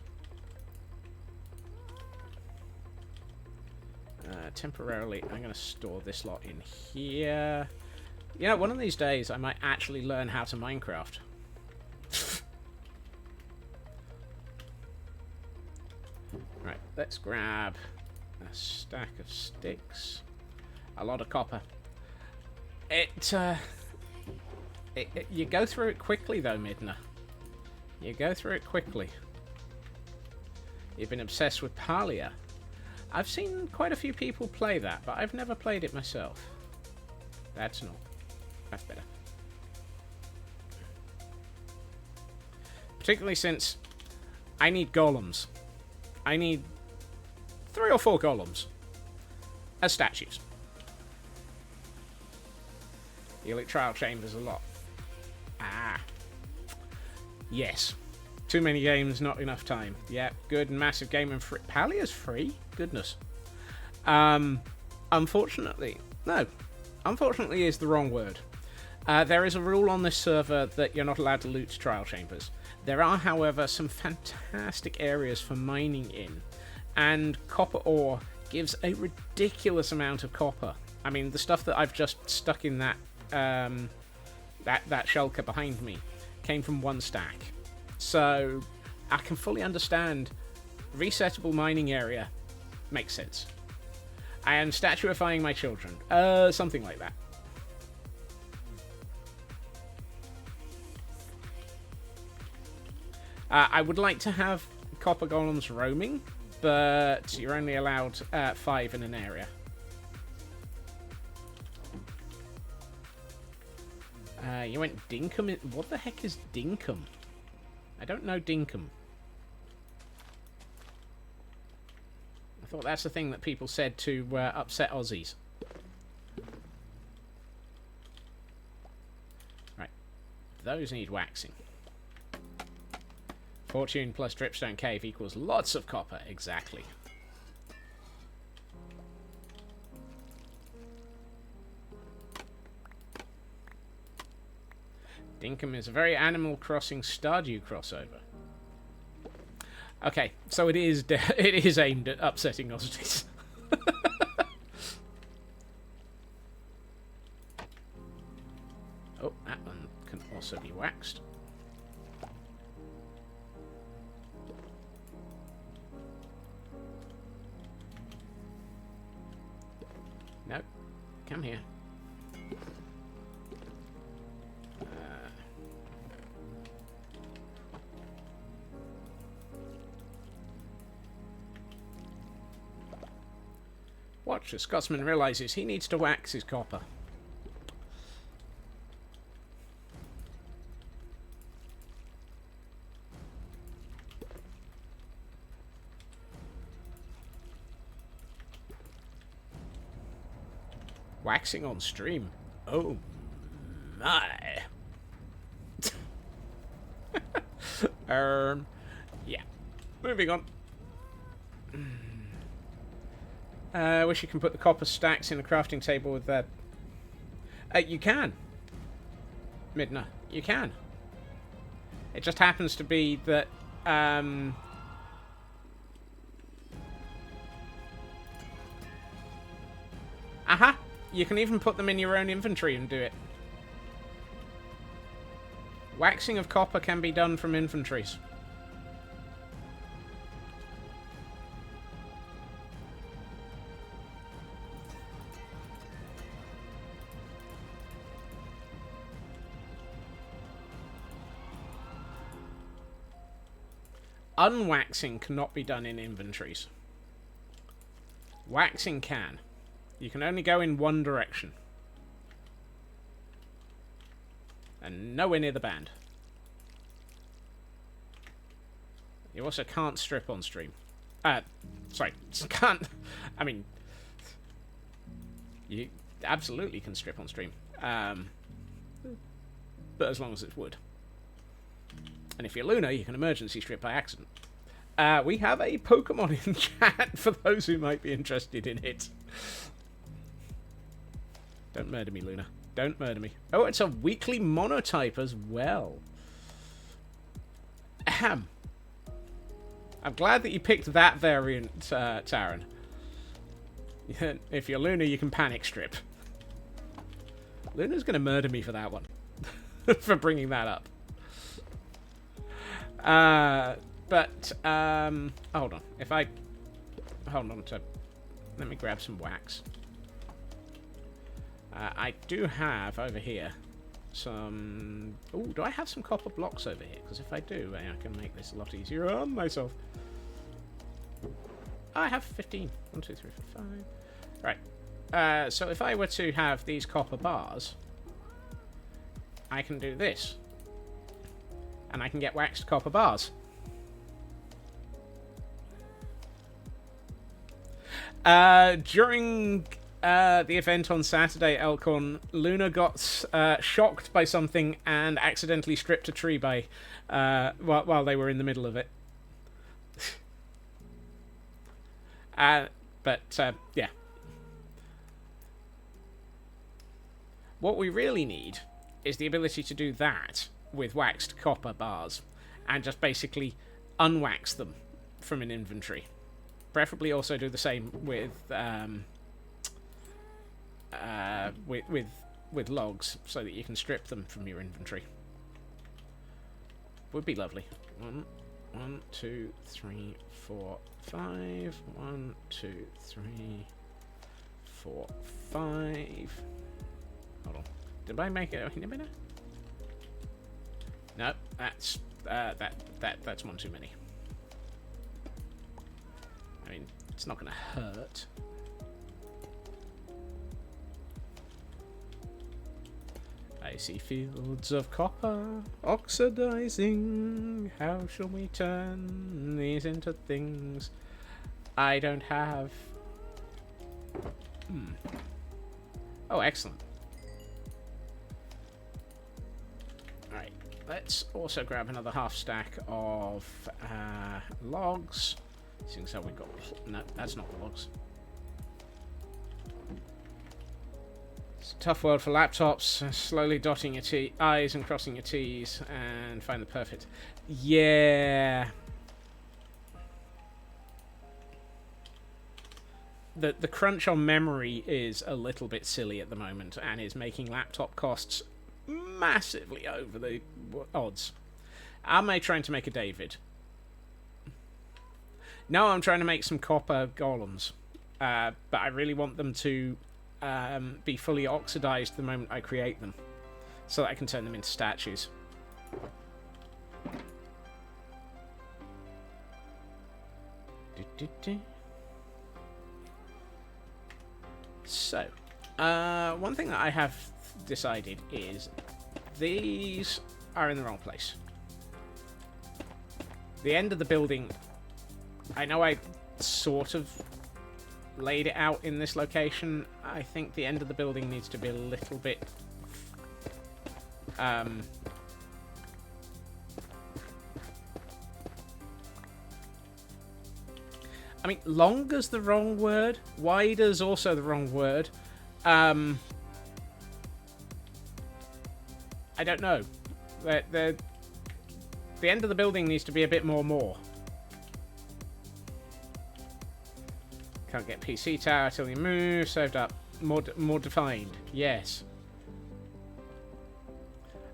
Temporarily, I'm going to store this lot in here. You know, one of these days I might actually learn how to Minecraft. Right, let's grab a stack of sticks. A lot of copper. You go through it quickly, though, Midna. You go through it quickly. You've been obsessed with Palia. I've seen quite a few people play that, but I've never played it myself. That's not. That's better. Particularly since I need golems. I need 3 or 4 golems as statues. The Elite Trial Chambers a lot. Ah. Yes. Too many games, not enough time. Yeah, good and massive game and free. Palia's free? Goodness. Unfortunately. No. Unfortunately is the wrong word. There is a rule on this server that you're not allowed to loot trial chambers. There are, however, some fantastic areas for mining in. And copper ore gives a ridiculous amount of copper. I mean, the stuff that I've just stuck in that that shulker behind me came from 1 stack. So I can fully understand resettable mining area makes sense. I am statuifying my children. Something like that. I would like to have copper golems roaming, but you're only allowed 5 in an area. You went Dinkum. What the heck is Dinkum? I don't know Dinkum. I thought that's the thing that people said to upset Aussies. Right. Those need waxing. Fortune plus Dripstone Cave equals lots of copper. Exactly. Dinkum is a very Animal Crossing Stardew crossover. Okay, so it is it is aimed at upsetting oddities. Oh, that one can also be waxed. No, come here. Watch, the Scotsman realizes he needs to wax his copper. Waxing on stream. Oh my. Yeah. Moving on. I wish you can put the copper stacks in a crafting table with that. You can. Midna, you can. It just happens to be that, Aha! You can even put them in your own inventory and do it. Waxing of copper can be done from inventories. Unwaxing cannot be done in inventories. Waxing can. You can only go in one direction. And nowhere near the band. You also can't strip on stream. Sorry, can't. I mean, you absolutely can strip on stream. But as long as it's wood. And if you're Luna, you can emergency strip by accident. We have a Pokemon in chat for those who might be interested in it. Don't murder me, Luna. Don't murder me. Oh, it's a weekly monotype as well. Ahem. I'm glad that you picked that variant, Taran. If you're Luna, you can panic strip. Luna's going to murder me for that one. For bringing that up. Hold on. If I... Hold on to... Let me grab some wax. I do have over here some... Oh, do I have some copper blocks over here? Because if I do, I can make this a lot easier on myself. I have 15. 1, 2, 3, 4, 5. Right. So if I were to have these copper bars, I can do this. And I can get waxed copper bars. During the event on Saturday, Elcon, Luna got shocked by something and accidentally stripped a tree by while they were in the middle of it. Yeah. What we really need is the ability to do that with waxed copper bars and just basically unwax them from an inventory. Preferably also do the same with logs so that you can strip them from your inventory. Would be lovely. 1, 2, 3, 4, 5. 1, 2, 3, 4, 5. Hold on. Did I make it any better? No, that's that's one too many. I mean, it's not going to hurt. I see fields of copper oxidizing. How shall we turn these into things I don't have? Oh, excellent. Alright, let's also grab another half stack of logs. Seeing as how we've got... No, that's not the logs. It's a tough world for laptops. Slowly dotting your I's and crossing your T's and find the perfect... Yeah. the crunch on memory is a little bit silly at the moment and is making laptop costs massively over the odds. Am I trying to make a David? No, I'm trying to make some copper golems. But I really want them to be fully oxidized the moment I create them, so that I can turn them into statues. So, one thing that I have decided is these are in the wrong place. The end of the building, I know I sort of laid it out in this location. I think the end of the building needs to be a little bit I mean, longer's the wrong word. Wider's also the wrong word. I don't know. The end of the building needs to be a bit more. Can't get PC tower till you move. Saved up. More defined. Yes.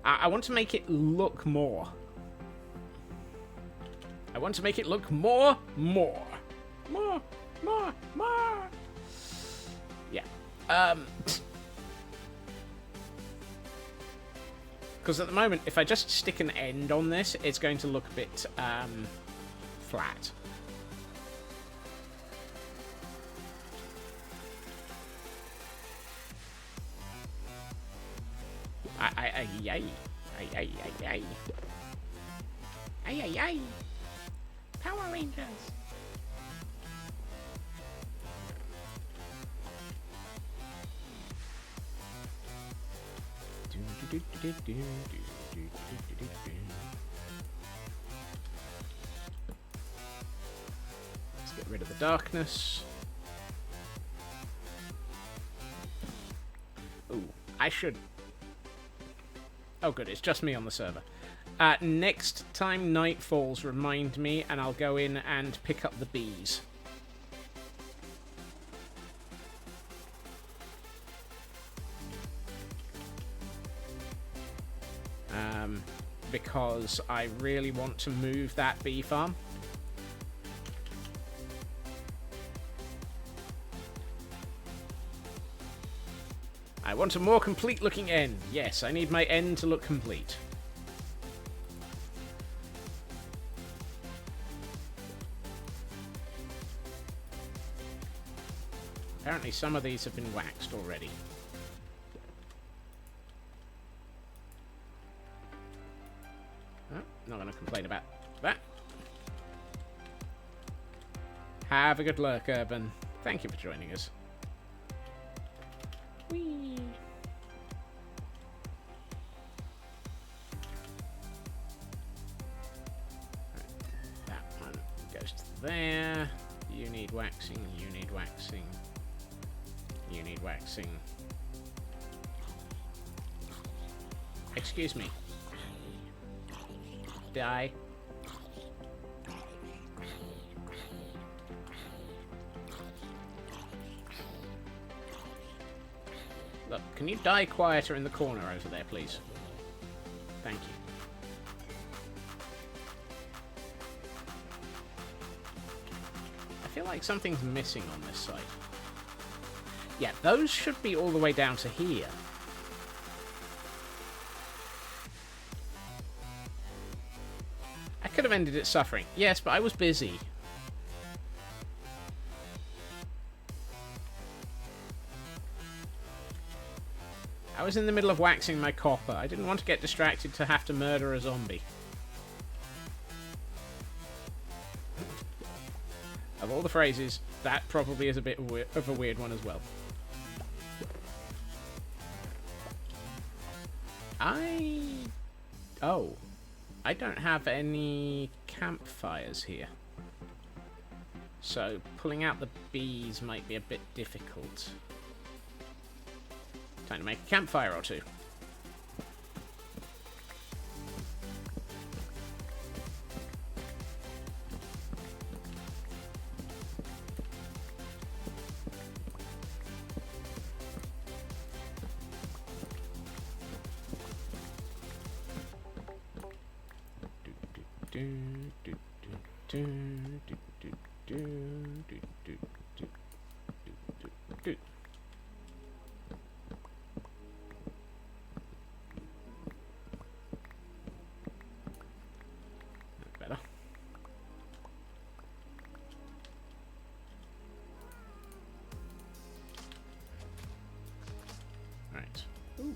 I want to make it look more. I want to make it look more. Yeah. Because at the moment, if I just stick an end on this, it's going to look a bit flat. Ay. Power Rangers. Let's get rid of the darkness. Ooh, I should... Oh good, it's just me on the server. Next time night falls, remind me, and I'll go in and pick up the bees. Because I really want to move that bee farm. I want a more complete looking end. Yes, I need my end to look complete. Apparently some of these have been waxed already. Not going to complain about that. Have a good lurk, Urban. Thank you for joining us. Whee! Right, that one goes to there. You need waxing, you need waxing. You need waxing. Excuse me. Die. Look, can you die quieter in the corner over there, please? Thank you. I feel like something's missing on this side. Yeah, those should be all the way down to here. I could have ended it suffering. Yes, but I was busy. I was in the middle of waxing my copper. I didn't want to get distracted to have to murder a zombie. Of all the phrases, that probably is a bit of a weird one as well. Oh. I don't have any campfires here. So pulling out the bees might be a bit difficult. Time to make a campfire or two. Better. Right. Ooh.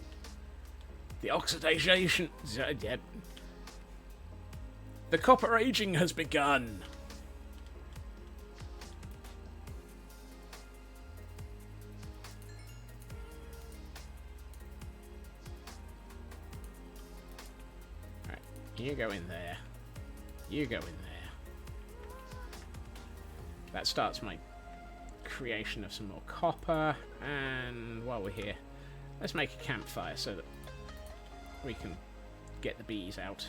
The oxidation. Yep. The copper aging has begun. Right, you go in there. You go in there. That starts my creation of some more copper. And while we're here, let's make a campfire so that we can get the bees out.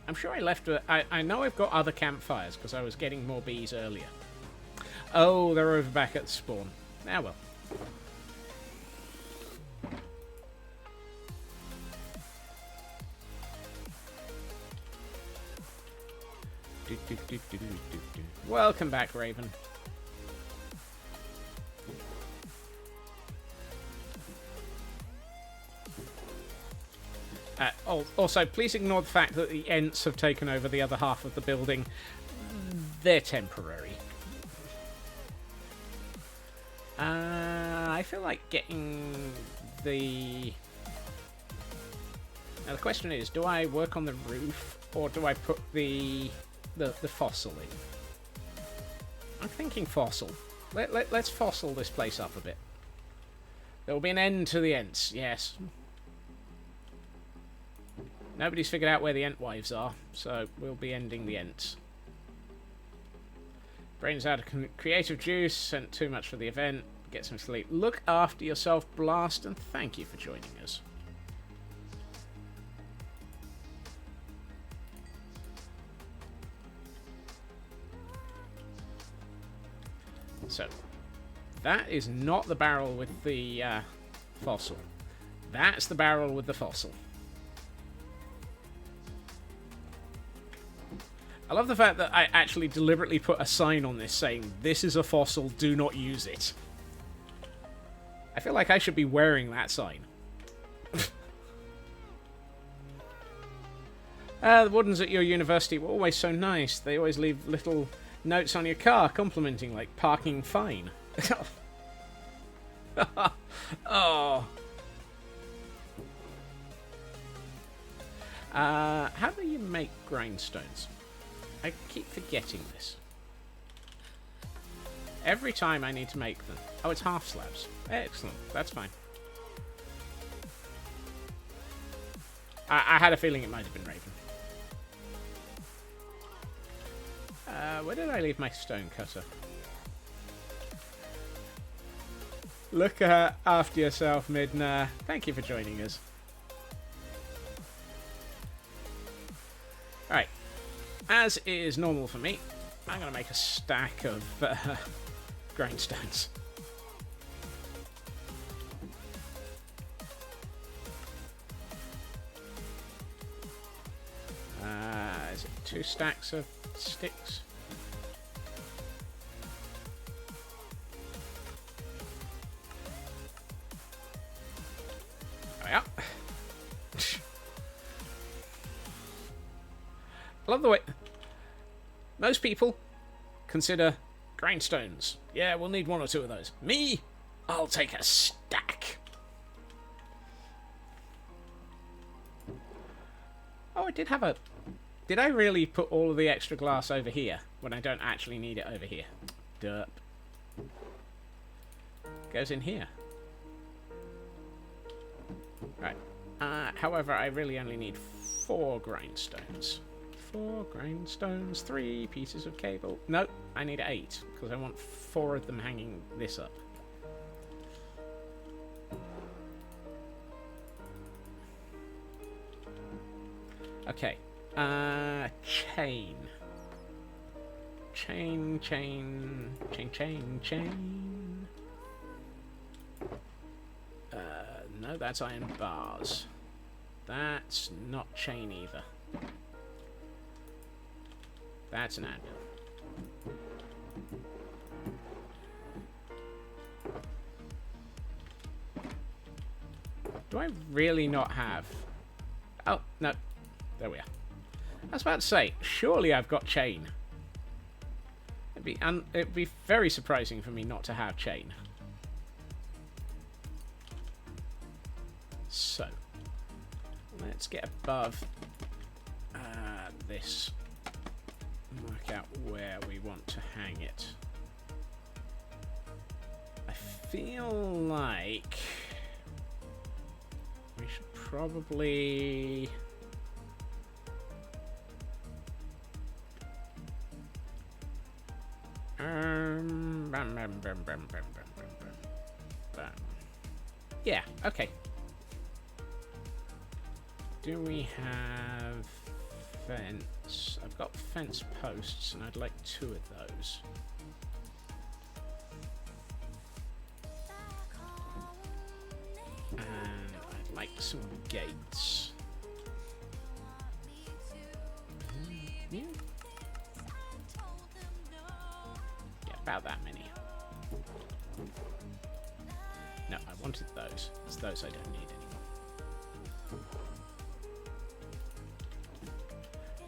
I'm sure I left... I know I've got other campfires because I was getting more bees earlier. Oh, they're over back at the spawn. Ah, well. Welcome back, Raven. Also, please ignore the fact that the Ents have taken over the other half of the building. They're temporary. I feel like getting the... Now the question is, do I work on the roof or do I put the fossil in? I'm thinking fossil. Let's fossil this place up a bit. There will be an end to the Ents, yes. Nobody's figured out where the Ent wives are, so we'll be ending the Ents. Brains out of creative juice, sent too much for the event, get some sleep. Look after yourself, Blast, and thank you for joining us. So, that is not the barrel with the fossil. That's the barrel with the fossil. I love the fact that I actually deliberately put a sign on this saying, "This is a fossil, do not use it." I feel like I should be wearing that sign. The wardens at your university were always so nice. They always leave little notes on your car complimenting, like, parking fine. Oh. How do you make grindstones? I keep forgetting this. Every time I need to make them. Oh, it's half slabs. Excellent. That's fine. I had a feeling it might have been Raven. Where did I leave my stone cutter? Look after yourself, Midna. Thank you for joining us. Alright. As is normal for me, I'm going to make a stack of grindstones. Is it 2 stacks of sticks? There we are. I love the way most people consider grindstones. Yeah, we'll need 1 or 2 of those. Me, I'll take a stack. Oh, I did have a... Did I really put all of the extra glass over here when I don't actually need it over here? Derp. Goes in here. Right. However, I really only need 4 grindstones. 4 grindstones, 3 pieces of cable. No, I need 8, because I want 4 of them hanging this up. Okay. Chain. Chain. No. No, that's iron bars. That's not chain either. That's an anvil. Do I really not have... Oh, no. There we are. I was about to say, surely I've got chain. It'd be very surprising for me not to have chain. So, let's get above this. Work out where we want to hang it. I feel like we should probably... Yeah, okay. Do we have fence? I've got fence posts, and I'd like 2 of those. And I'd like some gates. Yeah. Yeah, about that many. No, I wanted those. It's those I don't need anymore.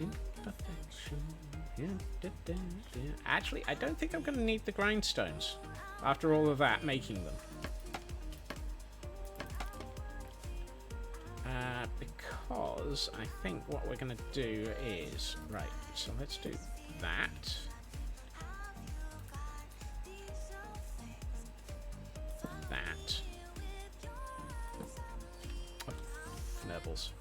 Imperfection. Actually, I don't think I'm going to need the grindstones after all of that, making them. Because I think what we're going to do is... Right, so let's do that. That. Oh, Nibbles.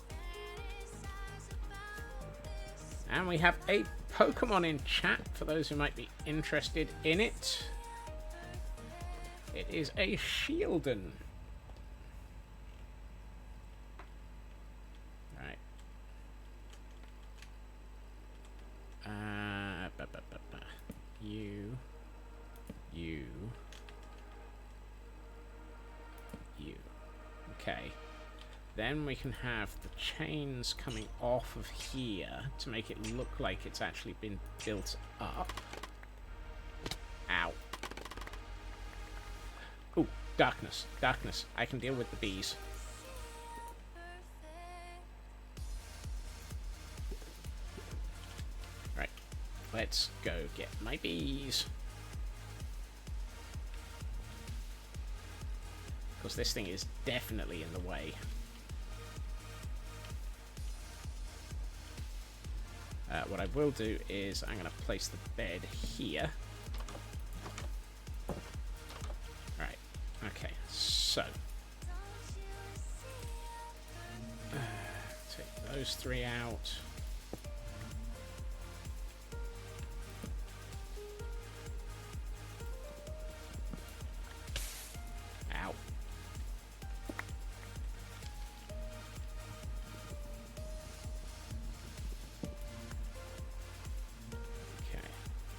And we have a Pokemon in chat, for those who might be interested in it. It is a Shieldon. Right. You. Okay. Then we can have the chains coming off of here to make it look like it's actually been built up. Ow. Ooh, darkness. Darkness. I can deal with the bees. Right. Let's go get my bees. Because this thing is definitely in the way. What I will do is I'm going to place the bed here. Right. Okay. So. Take those 3 out. Ow.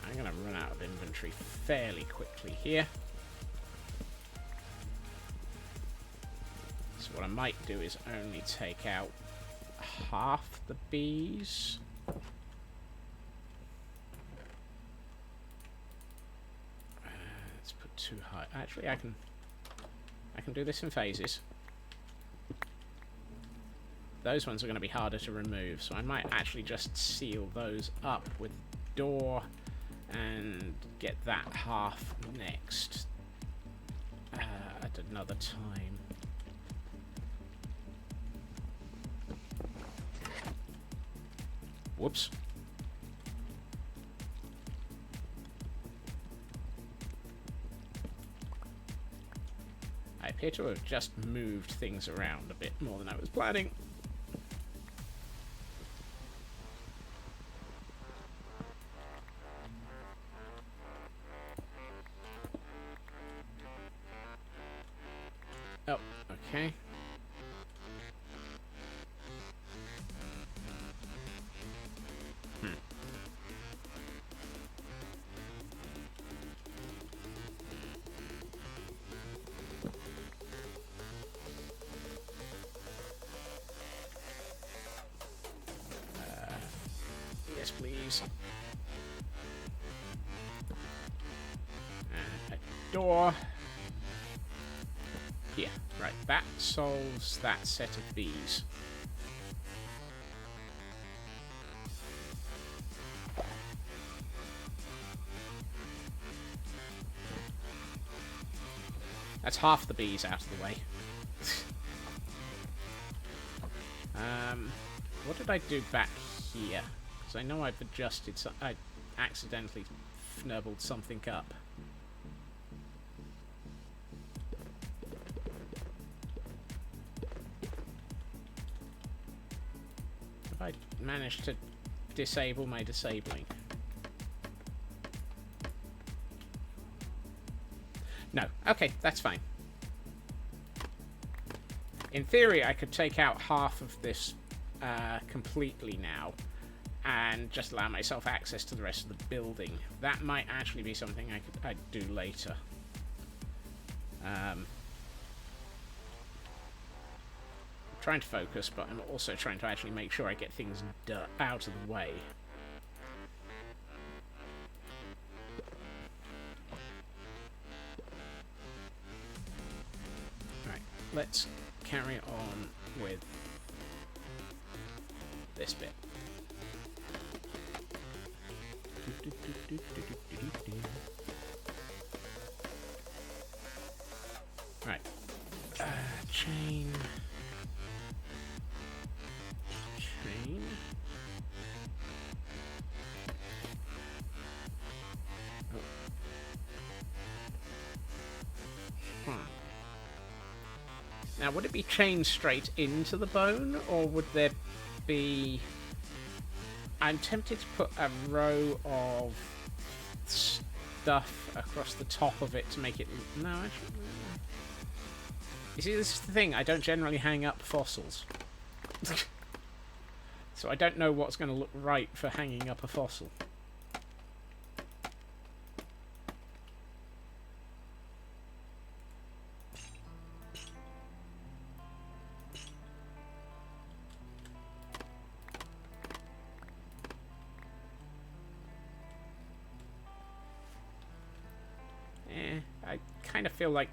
I'm going to run out of inventory fairly quickly here. So what I might do is only take out half the bees. Let's put 2 high. Actually, I can do this in phases. Those ones are going to be harder to remove, so I might actually just seal those up with door and get that half next at another time. Whoops. I appear to have just moved things around a bit more than I was planning. Oh, okay. door. Here, right. That solves that set of bees. That's half the bees out of the way. What did I do back here? Because I know I've adjusted some... I accidentally fnurbled something up. Have I managed to disable my disabling? No. Okay, that's fine. In theory, I could take out half of this completely now and just allow myself access to the rest of the building. That might actually be something I'd do later. I'm trying to focus, but I'm also trying to actually make sure I get things out of the way. Right, let's carry on with this bit. Right. Chain. Chain. Oh. Now, would it be chained straight into the bone, or would there be... I'm tempted to put a row of stuff across the top of it to make it... No, actually... You see, this is the thing. I don't generally hang up fossils. So I don't know what's going to look right for hanging up a fossil. I kind of feel like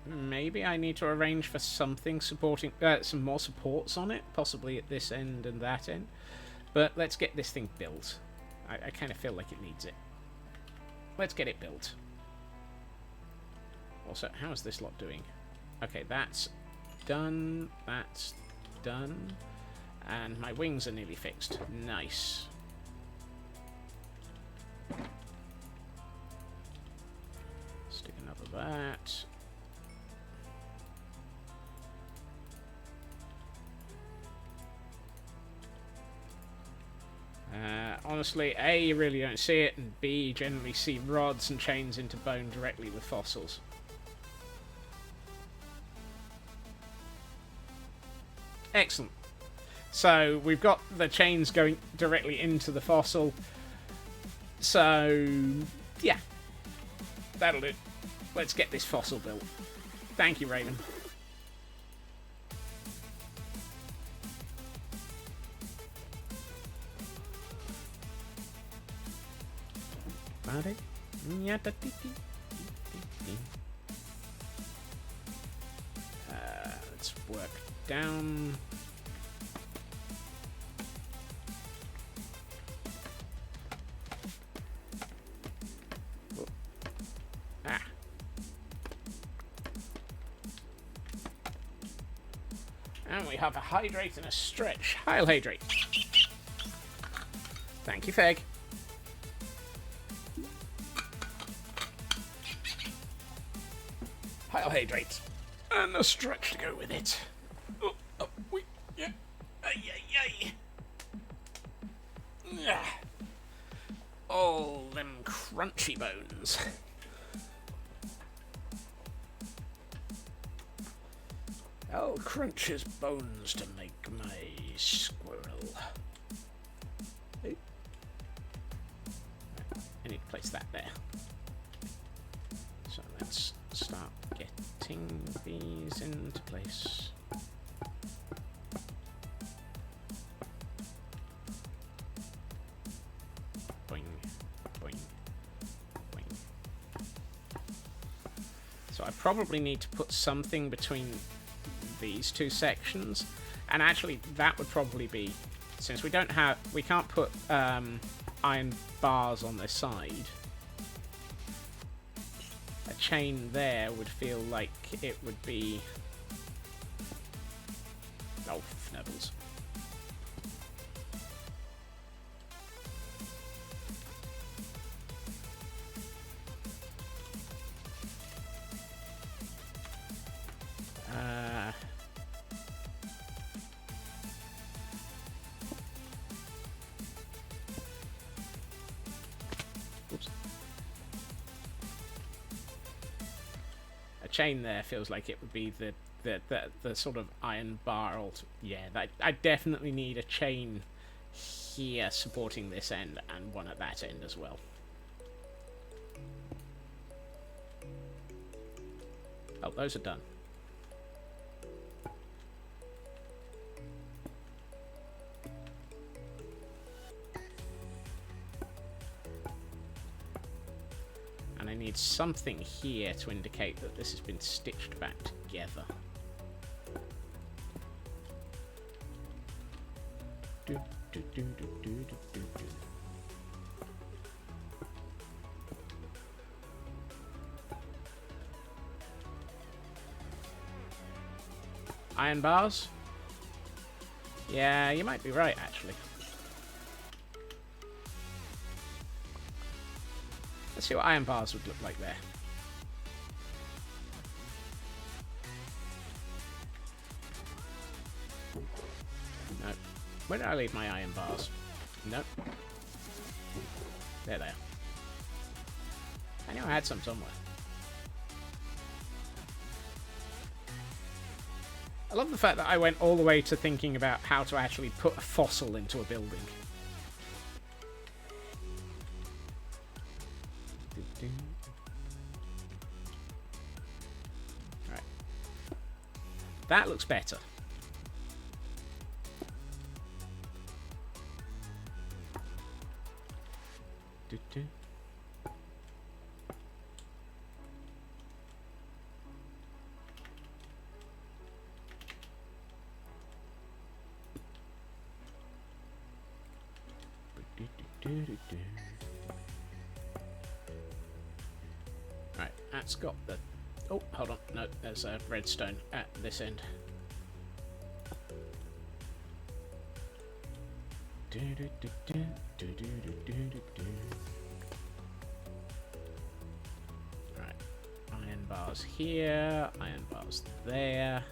maybe I need to arrange for something supporting, some more supports on it, possibly at this end and that end. But let's get this thing built. I kind of feel like it needs it. Let's get it built. Also, how is this lot doing? Okay, that's done. That's done. And my wings are nearly fixed. Nice. Stick another that. Honestly, A, you really don't see it, and B, you generally see rods and chains into bone directly with fossils. Excellent. So, we've got the chains going directly into the fossil. So, yeah. That'll do. Let's get this fossil built. Thank you, Raven. Let's work down. Oh. Ah. And we have a hydrate and a stretch. I'll hydrate. Thank you, Feg. I'll hydrate. And a stretch to go with it. Oh, oh, wait, yeah. Ay, ay, ay. Yeah. All them crunchy bones. I'll crunch his bones to make my squirrel. Hey. I need to place that there. So let's start getting these into place. Boing, boing, boing. So I probably need to put something between these two sections. And actually, that would probably be, since we can't put iron bars on this side, a chain there would feel like it would be... Oh, fnibbles. Oops. A chain there feels like it would be the sort of iron bar. Yeah, I definitely need a chain here supporting this end and one at that end as well. Oh, those are done. And I need something here to indicate that this has been stitched back together. Iron bars? Yeah, you might be right, actually. Let's see what iron bars would look like there. Nope. Where did I leave my iron bars? Nope. There they are. I knew I had some somewhere. I love the fact that I went all the way to thinking about how to actually put a fossil into a building. Alright. That looks better. Right, that's got the... Oh, hold on. No, there's a redstone at this end. Right, iron bars here, iron bars there.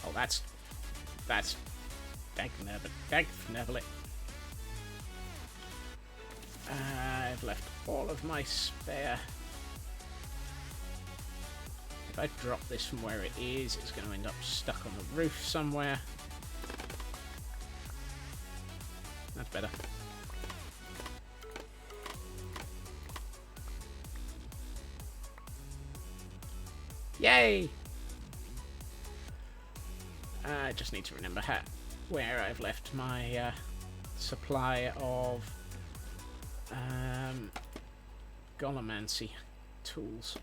Oh, that's Dagnerble. I've left all of my spare. If I drop this from where it is, it's going to end up stuck on the roof somewhere. That's better. Yay! I just need to remember where I've left my supply of golemancy tools.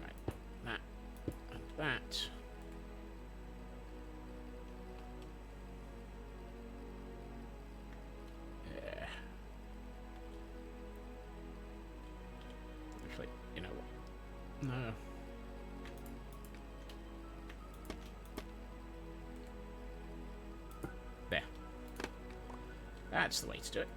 Right, that and that. Yeah. Actually, you know what? No. There. That's the way to do it.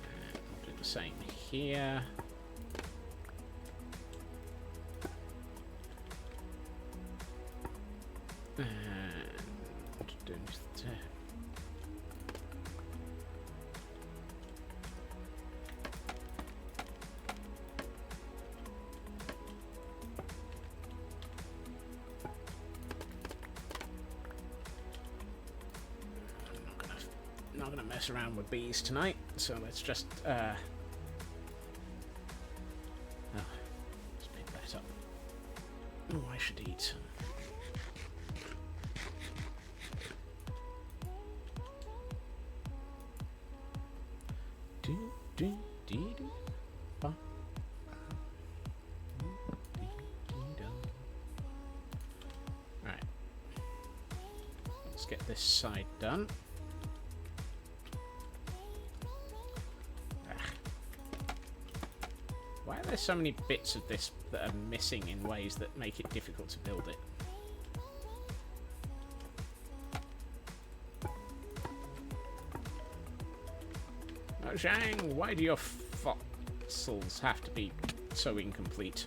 And we'll do the same here. going to mess around with bees tonight, so let's just... let's pick that up. Oh, I should eat some. Right. Let's get this side done. Why are there so many bits of this that are missing in ways that make it difficult to build it? Oh, Zhang, why do your fossils have to be so incomplete?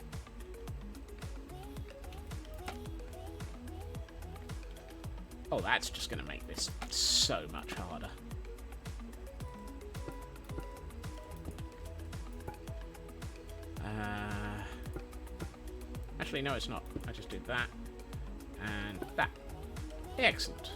Oh, that's just going to make this so much harder. Actually, no, it's not. I just did that. And that. Excellent.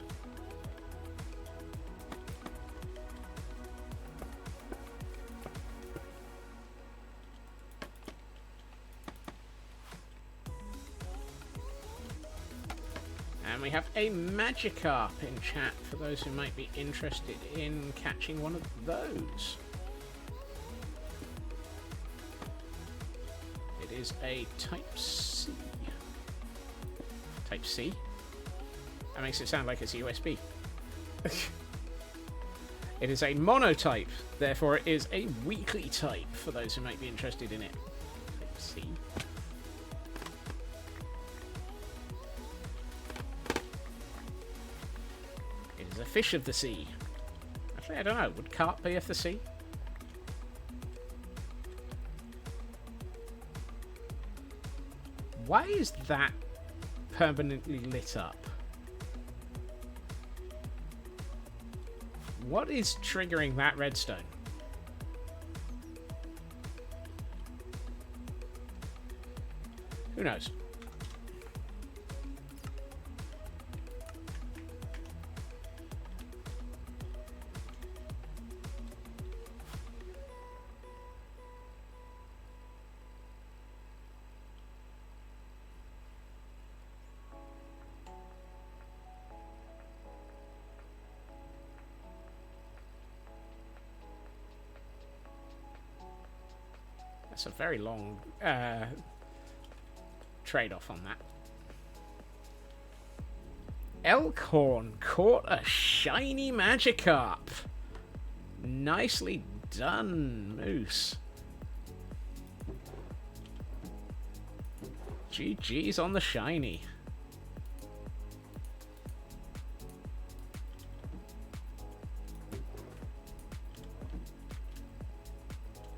And we have a Magikarp in chat for those who might be interested in catching one of those. It is a Type C. Type C? That makes it sound like it's a USB. It is a monotype, therefore it is a weakly type for those who might be interested in it. Type C. It is a fish of the sea. Actually, I don't know. Would carp be of the sea? Why is that permanently lit up? What is triggering that redstone? Who knows? That's a very long trade-off on that. Elkhorn caught a shiny Magikarp. Nicely done, Moose. GG's on the shiny.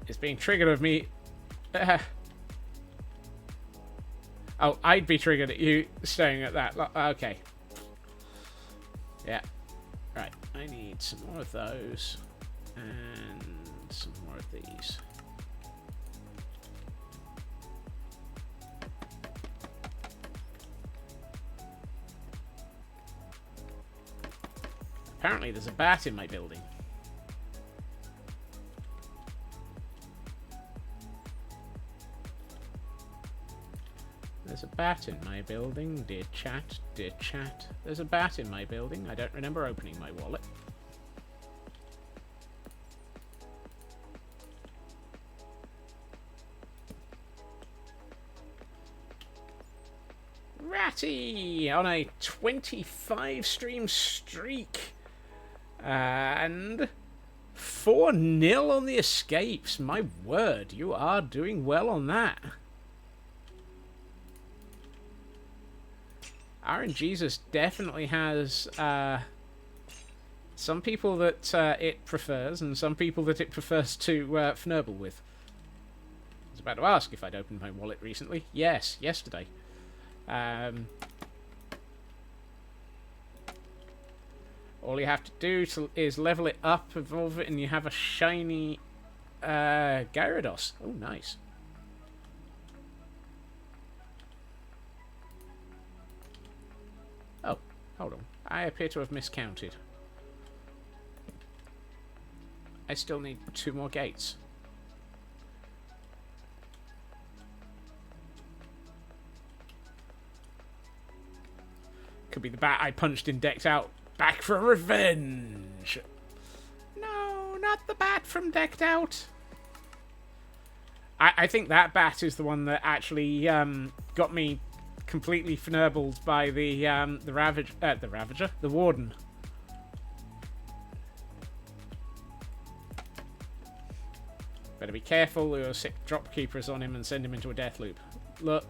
It's being triggered of me. Oh, I'd be triggered at you staring at that. Okay. Yeah. Right. I need some more of those. And some more of these. Apparently there's a bat in my building. There's a bat in my building, dear chat, dear chat. There's a bat in my building. I don't remember opening my wallet. Ratty on a 25 stream streak. And 4-0 on the escapes. My word, you are doing well on that. RNGesus definitely has some people that it prefers and some people that it prefers to fnurble with. I was about to ask if I'd opened my wallet recently. Yes, yesterday. All you have to do is level it up, evolve it, and you have a shiny Gyarados. Oh, nice. Oh, hold on. I appear to have miscounted. I still need 2 more gates. Could be the bat I punched in Decked Out. Back for revenge! No, not the bat from Decked Out. I think that bat is the one that actually got me completely fnurbled by the Ravager, the Warden. Better be careful, or sick drop keepers on him and send him into a death loop. Look,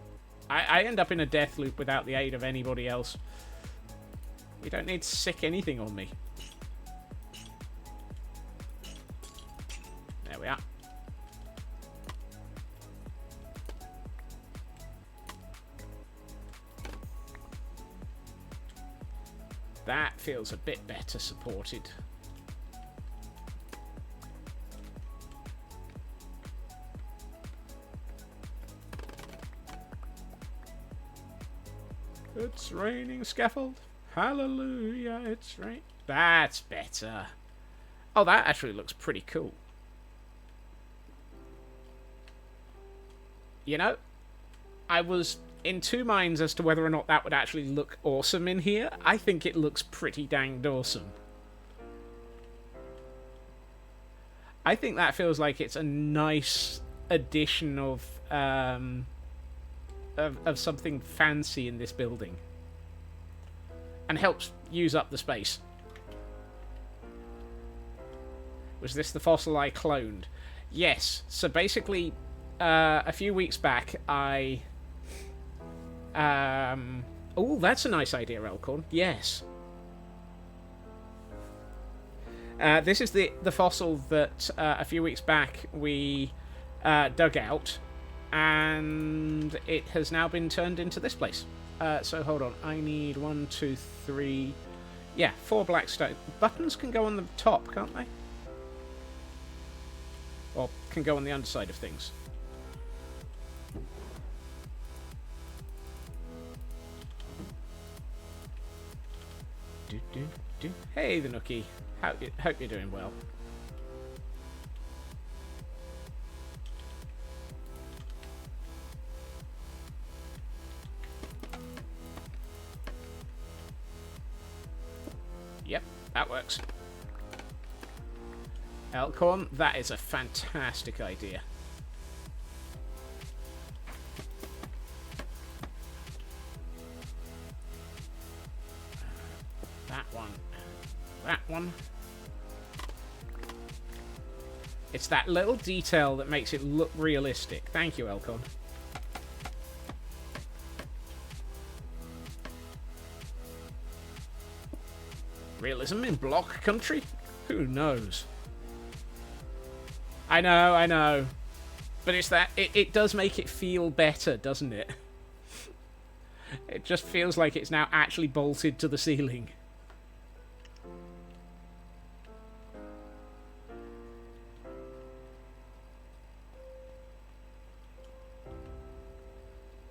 I end up in a death loop without the aid of anybody else. You don't need to sick anything on me. There we are. That feels a bit better supported. It's raining scaffold. Hallelujah, it's rain. That's better. Oh, that actually looks pretty cool. You know, I was in 2 minds as to whether or not that would actually look awesome in here. I think it looks pretty dang awesome. I think that feels like it's a nice addition of something fancy in this building. And helps use up the space. Was this the fossil I cloned? Yes. So basically, a few weeks back, I... oh, that's a nice idea, Elcorn. Yes. This is the fossil that a few weeks back we dug out, and it has now been turned into this place. So hold on, I need 1, 2, 3... Yeah, 4 black stone. Buttons can go on the top, can't they? Or can go on the underside of things. Hey, the Nookie. Hope you're doing well. Yep, that works. Elkhorn, that is a fantastic idea. That one. That one. It's that little detail that makes it look realistic. Thank you, Elkhorn. Realism in block country? Who knows? I know. But it's that... It does make it feel better, doesn't it? It just feels like it's now actually bolted to the ceiling.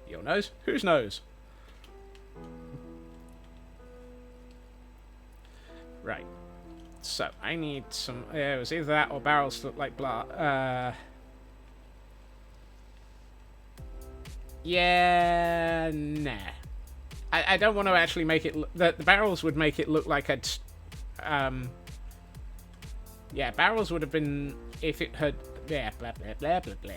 Your nose? Whose nose? Right. So, I need some... it was either that or barrels look like blah. Yeah... Nah. I don't want to actually make it... The barrels would make it look like I'd... yeah, barrels would have been... If it had... Yeah, blah, blah, blah, blah, blah.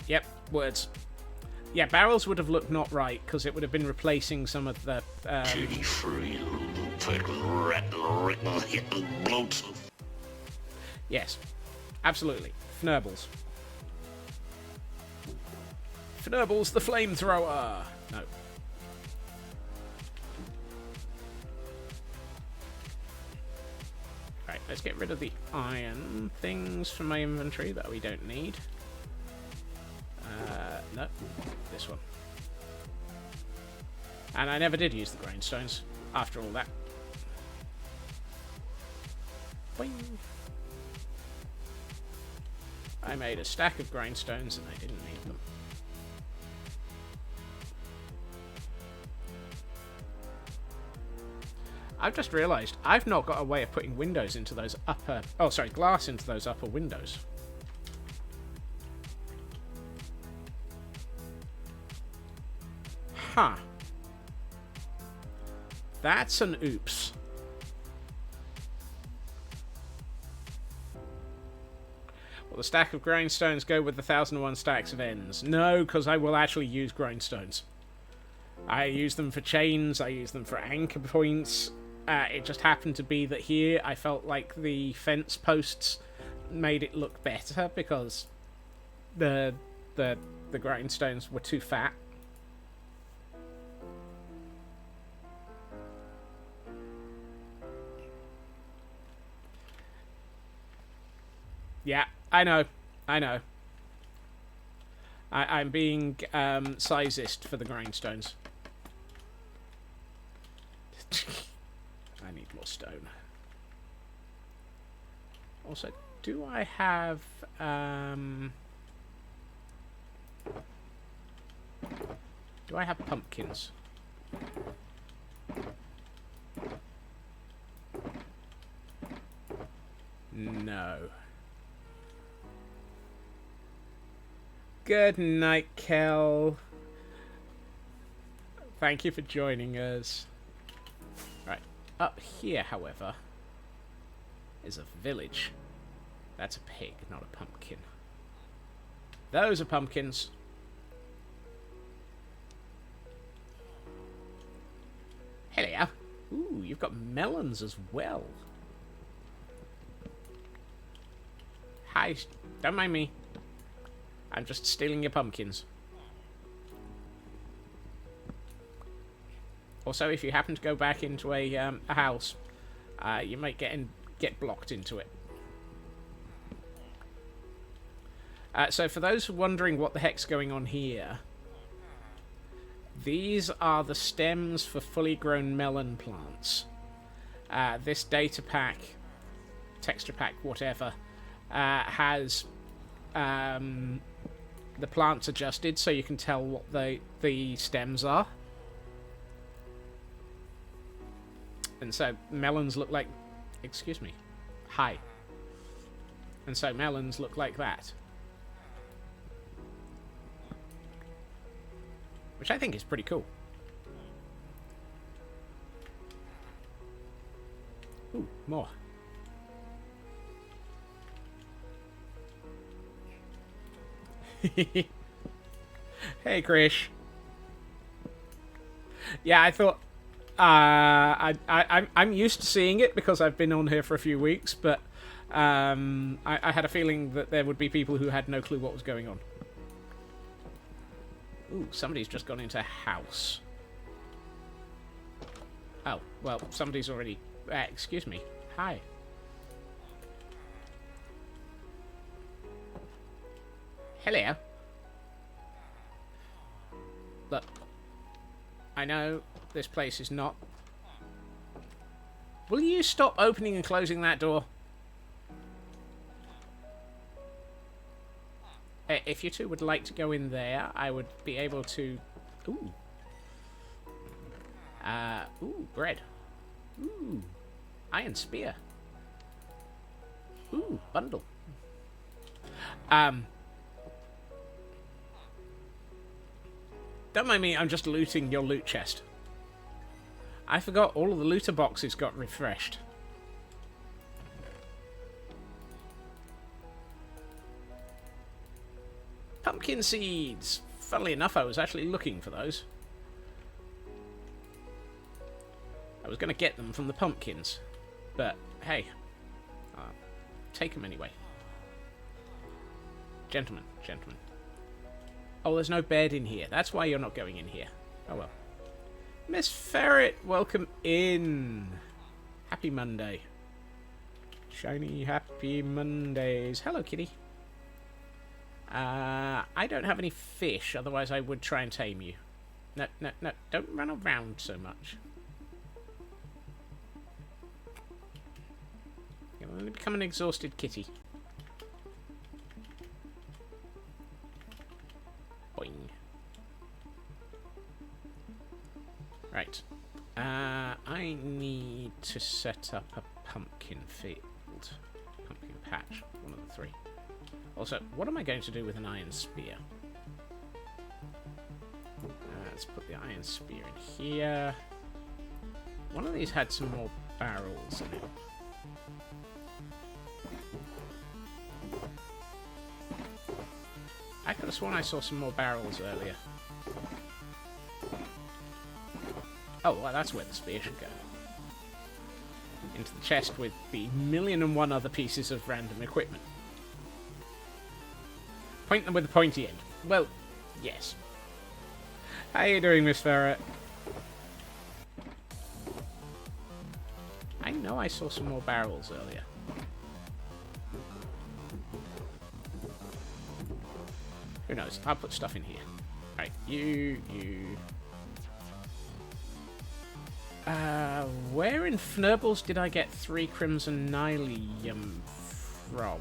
Yep, words. Yeah, barrels would have looked not right, because it would have been replacing some of the... Yes, absolutely. Fnurbles. Fnurbles the flamethrower! No. Right, let's get rid of the iron things from my inventory that we don't need. No, this one. And I never did use the grindstones after all that. Boing. I made a stack of grindstones and I didn't need them. I've just realised I've not got a way of putting windows into those upper... Oh, sorry, glass into those upper windows. Huh. That's an oops. Will the stack of grindstones go with the 1001 stacks of ends? No, because I will actually use grindstones. I use them for chains, I use them for anchor points. It just happened to be that here I felt like the fence posts made it look better because the grindstones were too fat. Yeah, I know. I'm being sizist for the grindstones. I need more stone. Also, do I have... do I have pumpkins? No. Good night, Kel. Thank you for joining us. Right, up here, however, is a village. That's a pig, not a pumpkin. Those are pumpkins. Hello. Ooh, you've got melons as well. Hi, don't mind me. I'm just stealing your pumpkins. Also, if you happen to go back into a house, you might get blocked into it. So for those wondering what the heck's going on here, these are the stems for fully grown melon plants. This data pack, texture pack, whatever, has the plants adjusted so you can tell what the stems are. And so melons look like... Excuse me. Hi. And so melons look like that. Which I think is pretty cool. Ooh, more. Hey, Krish. Yeah, I thought... I'm used to seeing it because I've been on here for a few weeks, but I had a feeling that there would be people who had no clue what was going on. Ooh, somebody's just gone into a house. Oh, well, somebody's already... excuse me. Hi. Hello. Look. I know this place is not... Will you stop opening and closing that door? If you two would like to go in there, I would be able to... Ooh. Ooh, bread. Ooh. Iron spear. Ooh, bundle. Don't mind me, I'm just looting your loot chest. I forgot all of the looter boxes got refreshed. Pumpkin seeds! Funnily enough, I was actually looking for those. I was going to get them from the pumpkins. But, hey. Take them anyway. Gentlemen, gentlemen. Oh, there's no bed in here. That's why you're not going in here. Oh well. Miss Ferret, welcome in. Happy Monday. Shiny happy Mondays. Hello, kitty. I don't have any fish, otherwise I would try and tame you. No, no, no. Don't run around so much. You'll only become an exhausted kitty. Boing. Right. I need to set up a pumpkin field. Pumpkin patch. One of the three. Also, what am I going to do with an iron spear? Let's put the iron spear in here. One of these had some more barrels in it. I could have sworn I saw some more barrels earlier. Oh, well, that's where the spear should go. Into the chest with the 1,000,001 other pieces of random equipment. Point them with the pointy end. Well, yes. How you doing, Miss Ferret? I know I saw some more barrels earlier. Who knows? I'll put stuff in here. Right, you. Where in Fnurbles did I get 3 Crimson Nylium from?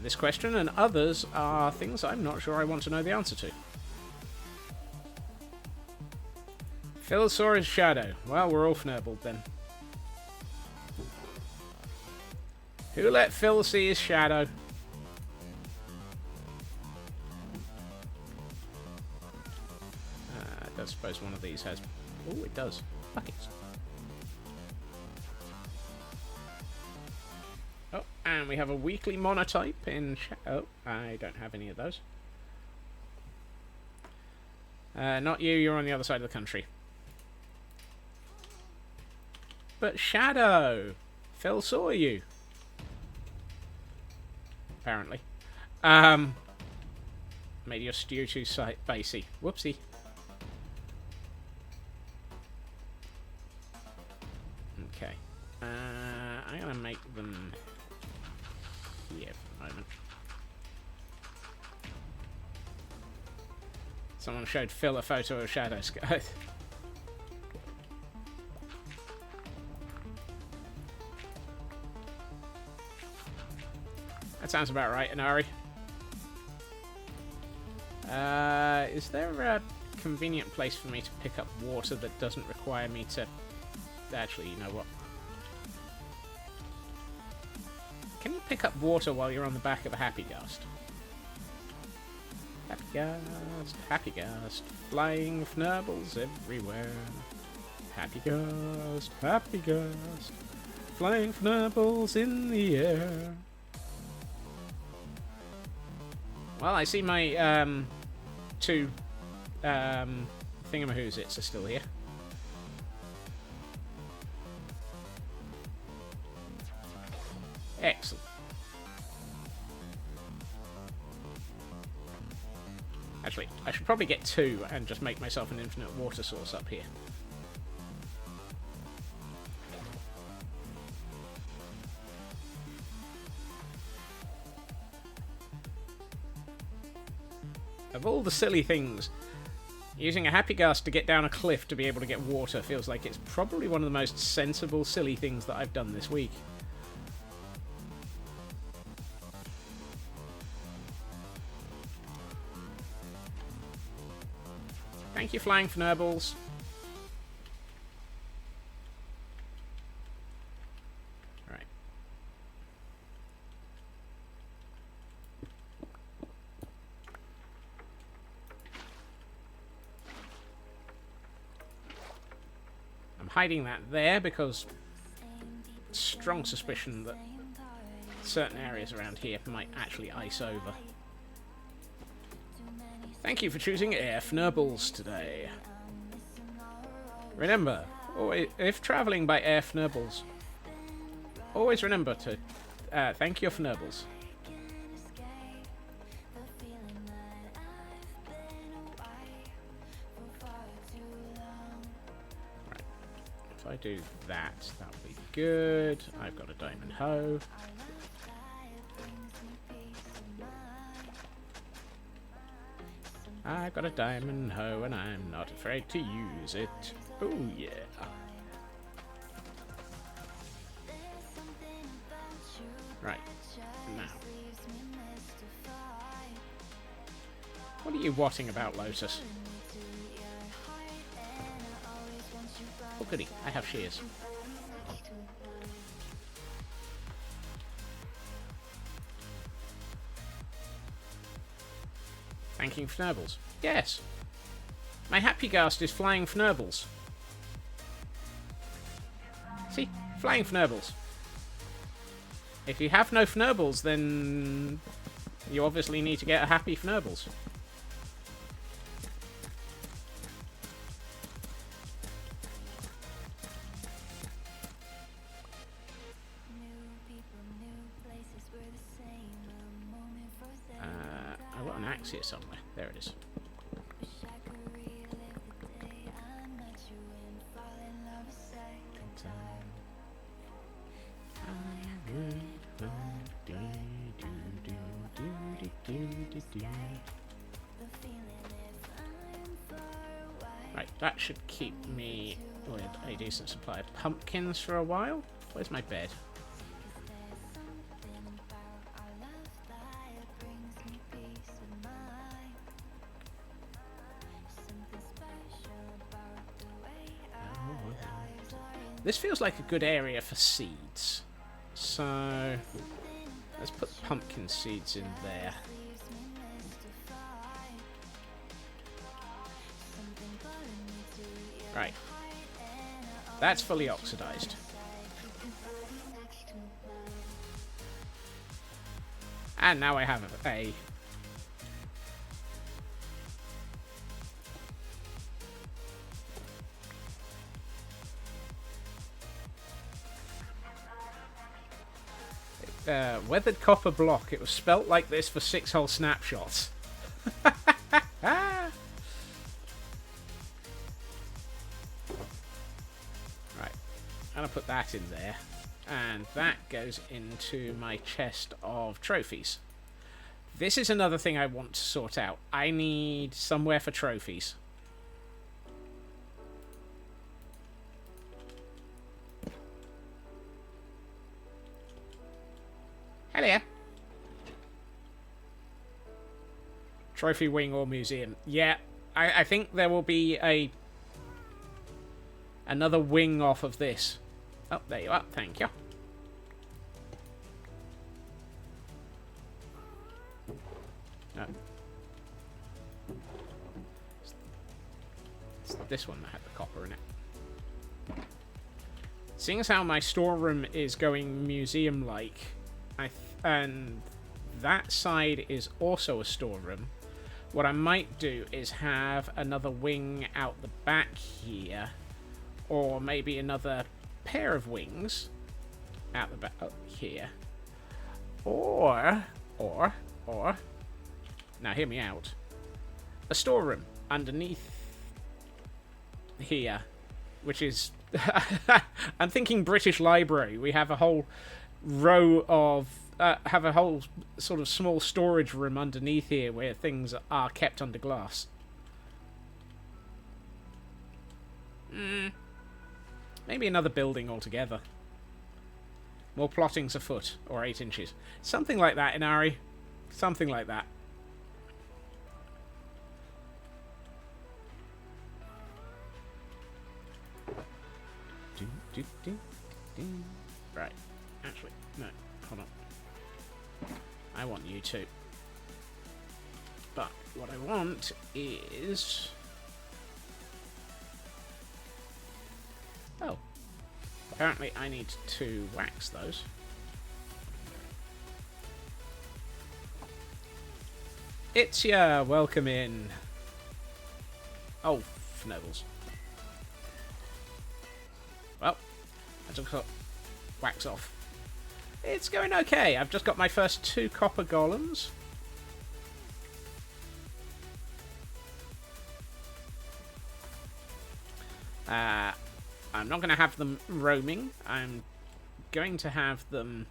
This question and others are things I'm not sure I want to know the answer to. Phil saw his shadow. Well, we're all Fnurbled then. Who let Phil see his shadow? I don't suppose one of these has... Oh, it does. Buckets. Oh, and we have a weekly monotype in... Oh, I don't have any of those. Not you, you're on the other side of the country. But Shadow! Phil saw you. Apparently. Made your stew too bacey. Whoopsie. Okay. I'm gonna make them here for the moment. Someone showed Phil a photo of Shadow Sky. That sounds about right, Inari. Is there a convenient place for me to pick up water that doesn't require me to... Actually, you know what? Can you pick up water while you're on the back of a Happy Gust? Happy Gust, Happy Gust, flying Fnurbles everywhere. Happy Gust, Happy Gust, flying Fnurbles in the air. Well, I see my 2 thingamahoozits are still here. Excellent. Actually, I should probably get 2 and just make myself an infinite water source up here. Of all the silly things, using a Happy Gust to get down a cliff to be able to get water feels like it's probably one of the most sensible, silly things that I've done this week. Thank you, Flying Fnurbles. Right. I'm hiding that there because strong suspicion that certain areas around here might actually ice over. Thank you for choosing Air Fnurbles today. Remember, if travelling by Air Fnurbles, always remember to thank your Fnurbles. Right. If I do that, that'll be good. I've got a diamond hoe. I've got a diamond hoe and I'm not afraid to use it. Oh yeah. Right, now. What are you watting about, Lotus? Oh goody, I have shears. Thanking Fnurbles. Yes. My happy ghast is flying Fnurbles. See? Flying Fnurbles. If you have no Fnurbles, then you obviously need to get a happy Fnurbles. I've got an axe here somewhere. There it is. Right, that should keep me with a decent supply of pumpkins for a while. Where's my bed? This feels like a good area for seeds. So let's put pumpkin seeds in there. Right. That's fully oxidized. And now I have a weathered copper block. It was spelt like this for 6 whole snapshots. Right, I'm gonna put that in there, and that goes into my chest of trophies. This is another thing I want to sort out. I need somewhere for trophies. Hello. Trophy wing or museum. Yeah, I think there will be another wing off of this. Oh, there you are. Thank you. No. It's this one that had the copper in it. Seeing as how my storeroom is going museum-like, and that side is also a storeroom, what I might do is have another wing out the back here, or maybe another pair of wings out the back here, or now hear me out, a storeroom underneath here, which is I'm thinking British Library. We have a whole row of have a whole sort of small storage room underneath here where things are kept under glass. Maybe another building altogether. More plotting's afoot, or 8 inches. Something like that, Inari. Something like that. Right. Actually, no. Hold on. I want you to. But what I want is... Oh. Apparently I need to wax those. It's ya! Welcome in. Oh, Fnobbles. Well, I just got wax off. It's going okay. I've just got my first 2 copper golems. I'm not going to have them roaming. I'm going to have them...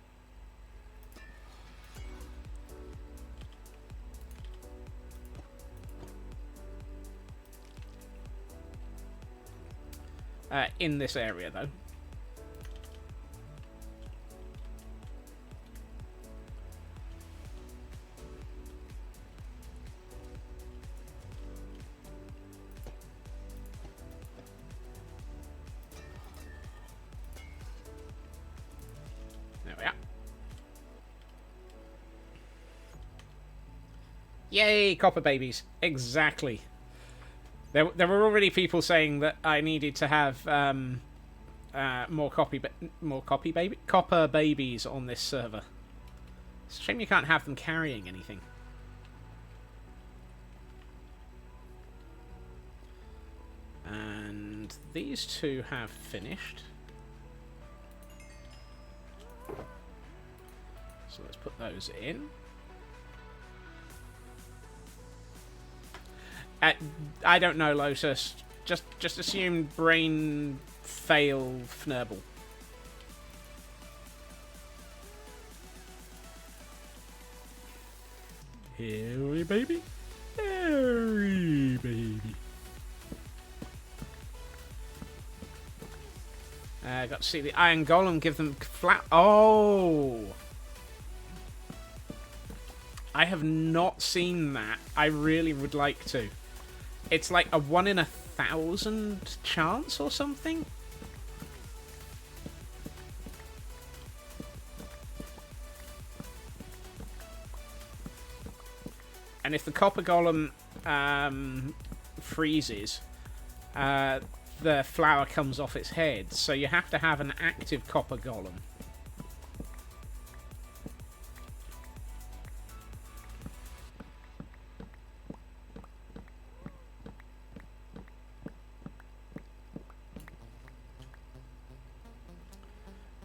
in this area, though. Yay, copper babies. Exactly. There were already people saying that I needed to have more copper babies on this server. It's a shame you can't have them carrying anything. And these two have finished. So let's put those in. I don't know, Lotus. Just assume brain fail Fnurble. Harry baby. Harry baby. Got to see the Iron Golem give them flat. Oh! I have not seen that. I really would like to. It's like a 1 in 1,000 chance or something? And if the Copper Golem freezes, the flower comes off its head. So you have to have an active Copper Golem.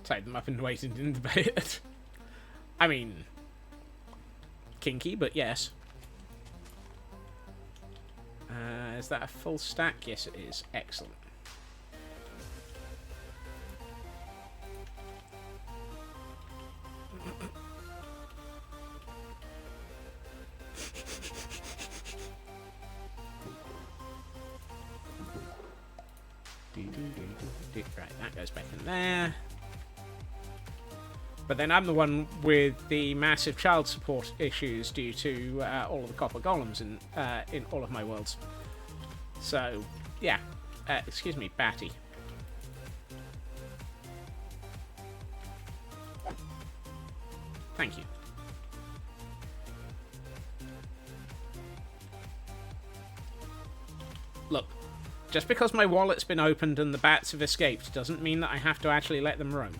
Tied them up and waited in the bed. I mean, kinky, but yes. Is that a full stack? Yes, it is. Excellent. Right, that goes back in there. But then I'm the one with the massive child support issues due to all of the copper golems in all of my worlds. So, yeah. Excuse me, Batty. Thank you. Look, just because my wallet's been opened and the bats have escaped doesn't mean that I have to actually let them roam.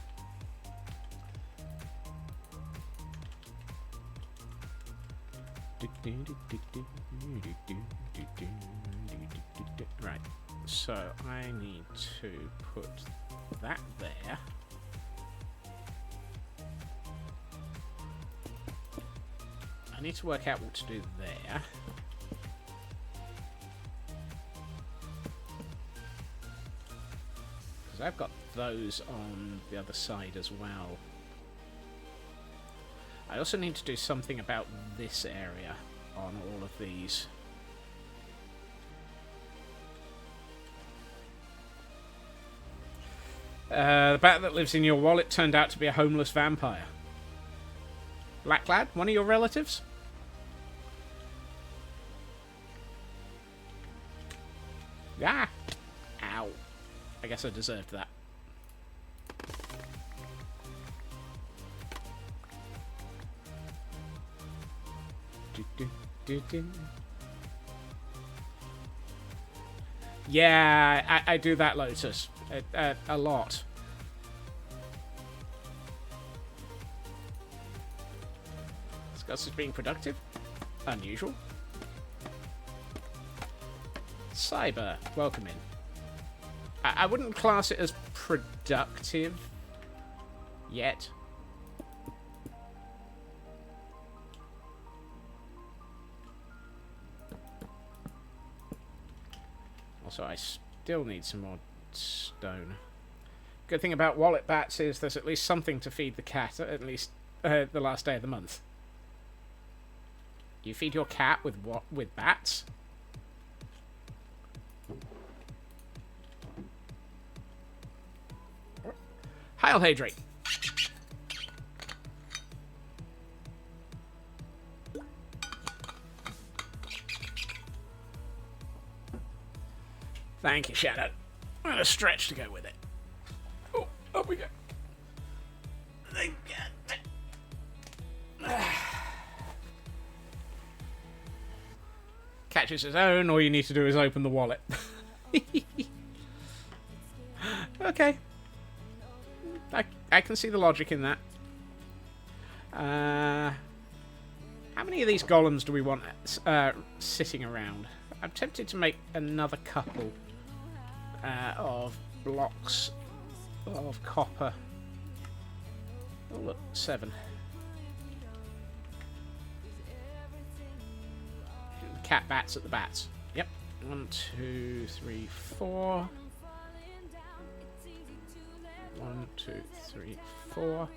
Right, so I need to put that there. I need to work out what to do there. Because I've got those on the other side as well. I also need to do something about this area on all of these. The bat that lives in your wallet turned out to be a homeless vampire. Black lad, one of your relatives? Ah! Ow. I guess I deserved that. Yeah, I do that, Lotus. A lot. Scuss is being productive. Unusual. Cyber, welcome in. I wouldn't class it as productive yet. Also, I still need some more stone. Good thing about wallet bats is there's at least something to feed the cat, at least the last day of the month. You feed your cat with what? With bats? Heil Hydrate. Thank you, Shadow. And a stretch to go with it. Oh, up we go. catches its own. All you need to do is open the wallet. Okay. I can see the logic in that. How many of these golems do we want sitting around? I'm tempted to make another couple of blocks of copper. Oh look, 7. Cat bats at the bats. Yep. 1, 2, 3, 4. 1, 2, 3, 4.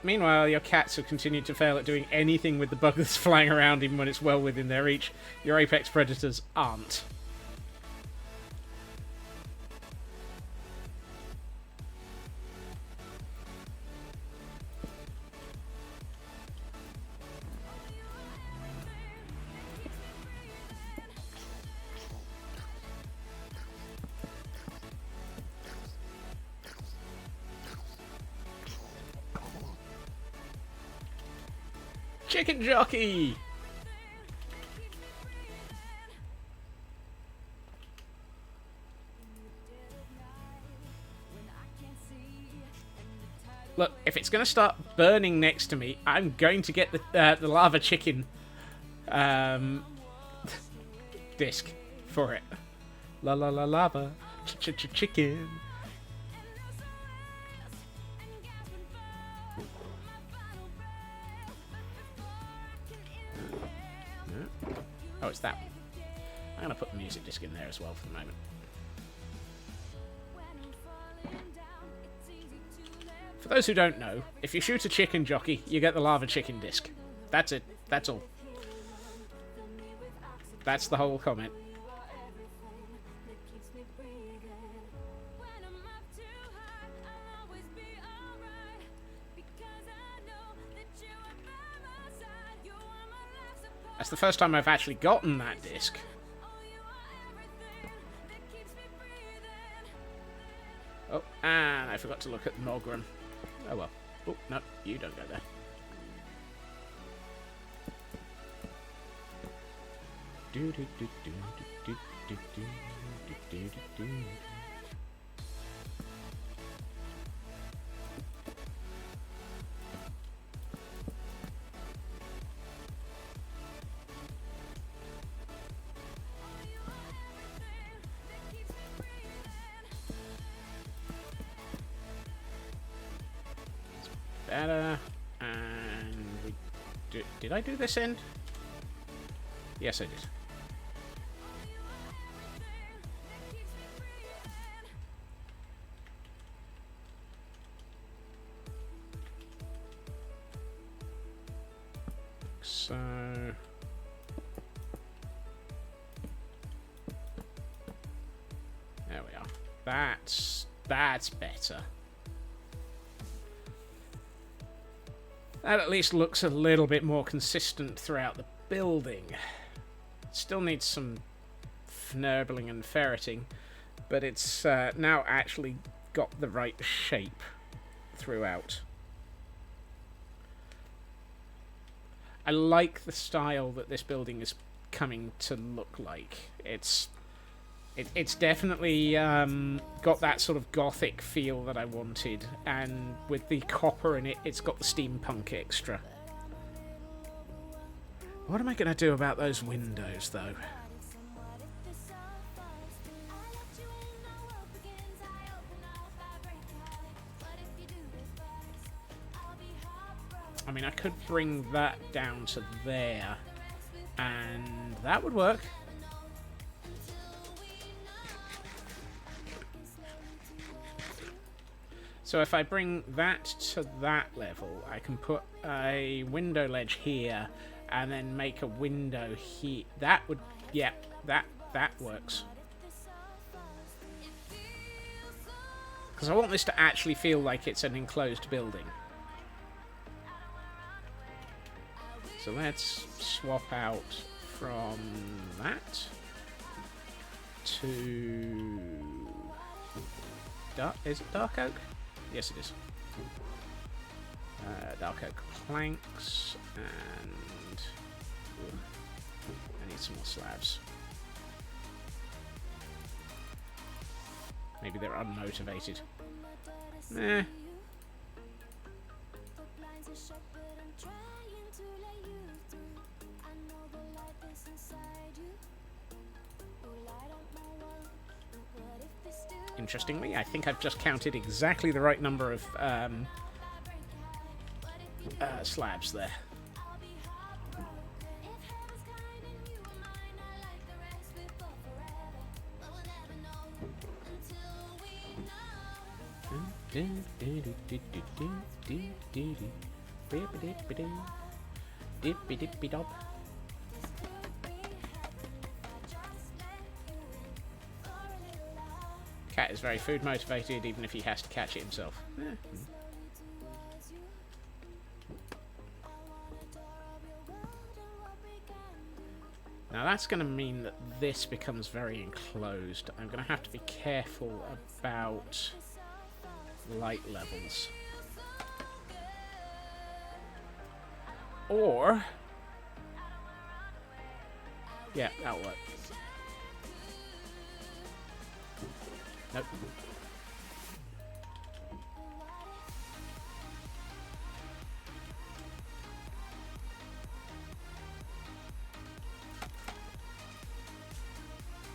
Meanwhile, your cats have continued to fail at doing anything with the bug that's flying around even when it's well within their reach. Your apex predators aren't. Chicken jockey! Look, if it's going to start burning next to me, I'm going to get the lava chicken disc for it. La la la lava chicken. Oh, it's that one. I'm going to put the music disc in there as well for the moment. For those who don't know, if you shoot a chicken jockey, you get the lava chicken disc. That's it. That's all. That's the whole comment. That's the first time I've actually gotten that disc. Oh, and I forgot to look at Mogren. Oh well. Oh, no, you don't go there. Better. And we did I do this end? Yes, I did. So there we are. That's better. That at least looks a little bit more consistent throughout the building. Still needs some fnurbling and ferreting, but it's now actually got the right shape throughout. I like the style that this building is coming to look like. It's definitely got that sort of Gothic feel that I wanted, and with the copper in it, it's got the steampunk extra. What am I going to do about those windows, though? I mean, I could bring that down to there, and that would work. So if I bring that to that level, I can put a window ledge here, and then make a window here. That would, yeah, that works. Because I want this to actually feel like it's an enclosed building. So let's swap out from that to... Is it dark oak? Yes, it is. Dark oak planks, and I need some more slabs. Maybe they're unmotivated. Eh. Interestingly, I think I've just counted exactly the right number of slabs there. Cat is very food motivated, even if he has to catch it himself. Now that's going to mean that this becomes very enclosed. I'm going to have to be careful about light levels. Or... yeah, that'll work. Nope.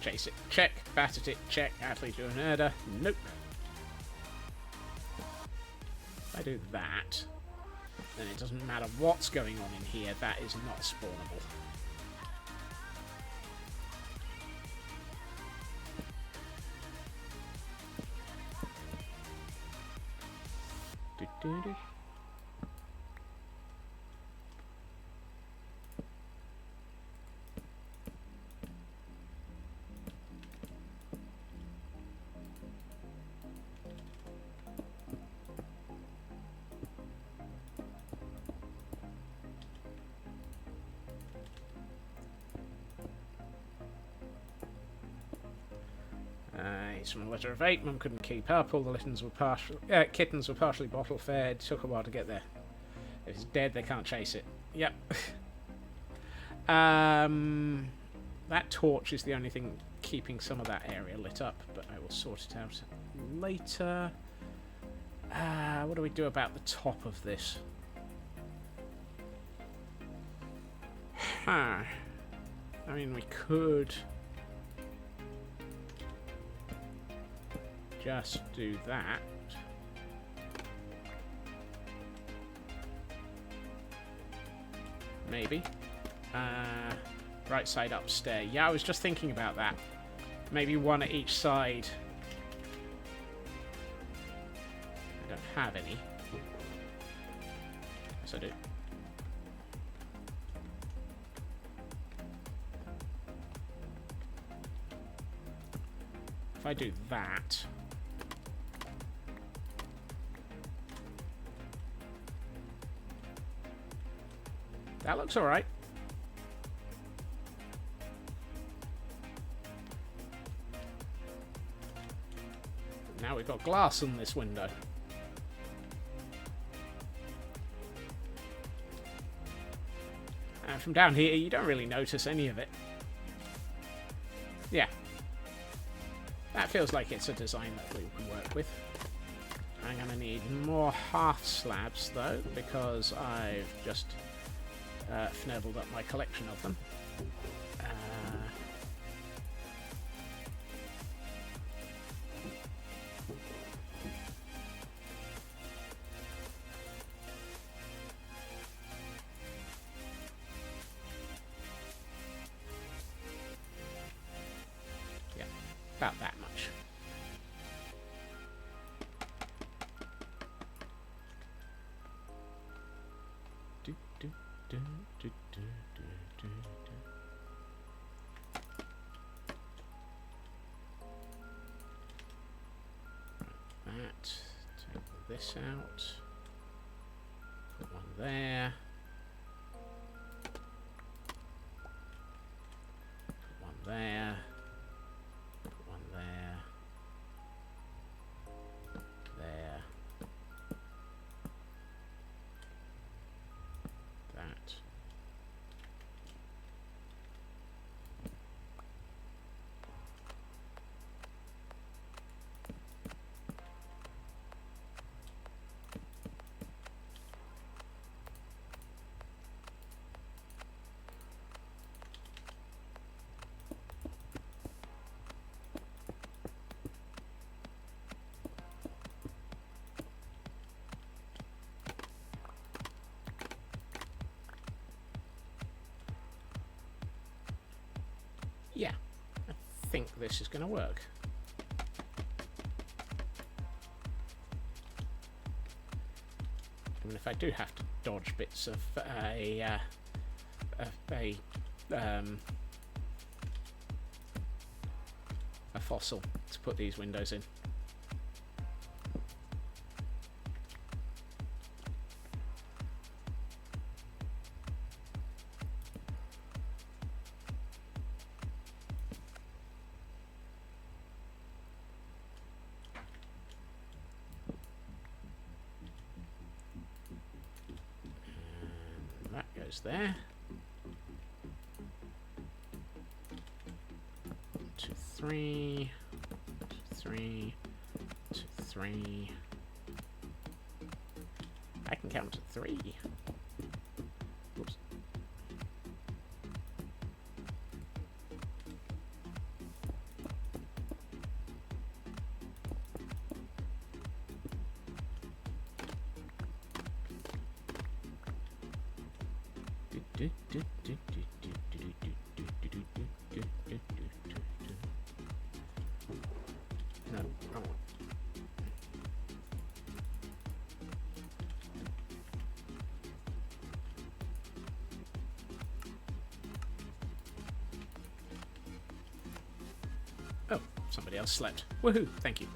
Chase it. Check. Batted it. Check. Athlete to an herder. Nope. If I do that, then it doesn't matter what's going on in here. That is not spawnable. Do-do-do. He's from a litter of 8. Mum couldn't keep up. All the kittens were partially bottle fed. Took a while to get there. If it's dead, they can't chase it. Yep. That torch is the only thing keeping some of that area lit up, but I will sort it out later. What do we do about the top of this? Huh. I mean, we could... just do that. Maybe. Right side upstairs. Yeah, I was just thinking about that. Maybe one at each side. I don't have any. Yes, I do. If I do that... that looks alright. Now we've got glass in this window. And from down here, you don't really notice any of it. Yeah. That feels like it's a design that we can work with. I'm going to need more half slabs, though, because I've just... finagled up my collection of them. Yeah, about that much. That, take this out, put one there, there. Put one there. There. That. Yeah, I think this is going to work. I mean, if I do have to dodge bits of a fossil to put these windows in. There. 1, 2, 3. 2, 3. 2, 3. I can count to 3. Oops. No, wrong one. Oh, somebody else slept. Woohoo! Thank you.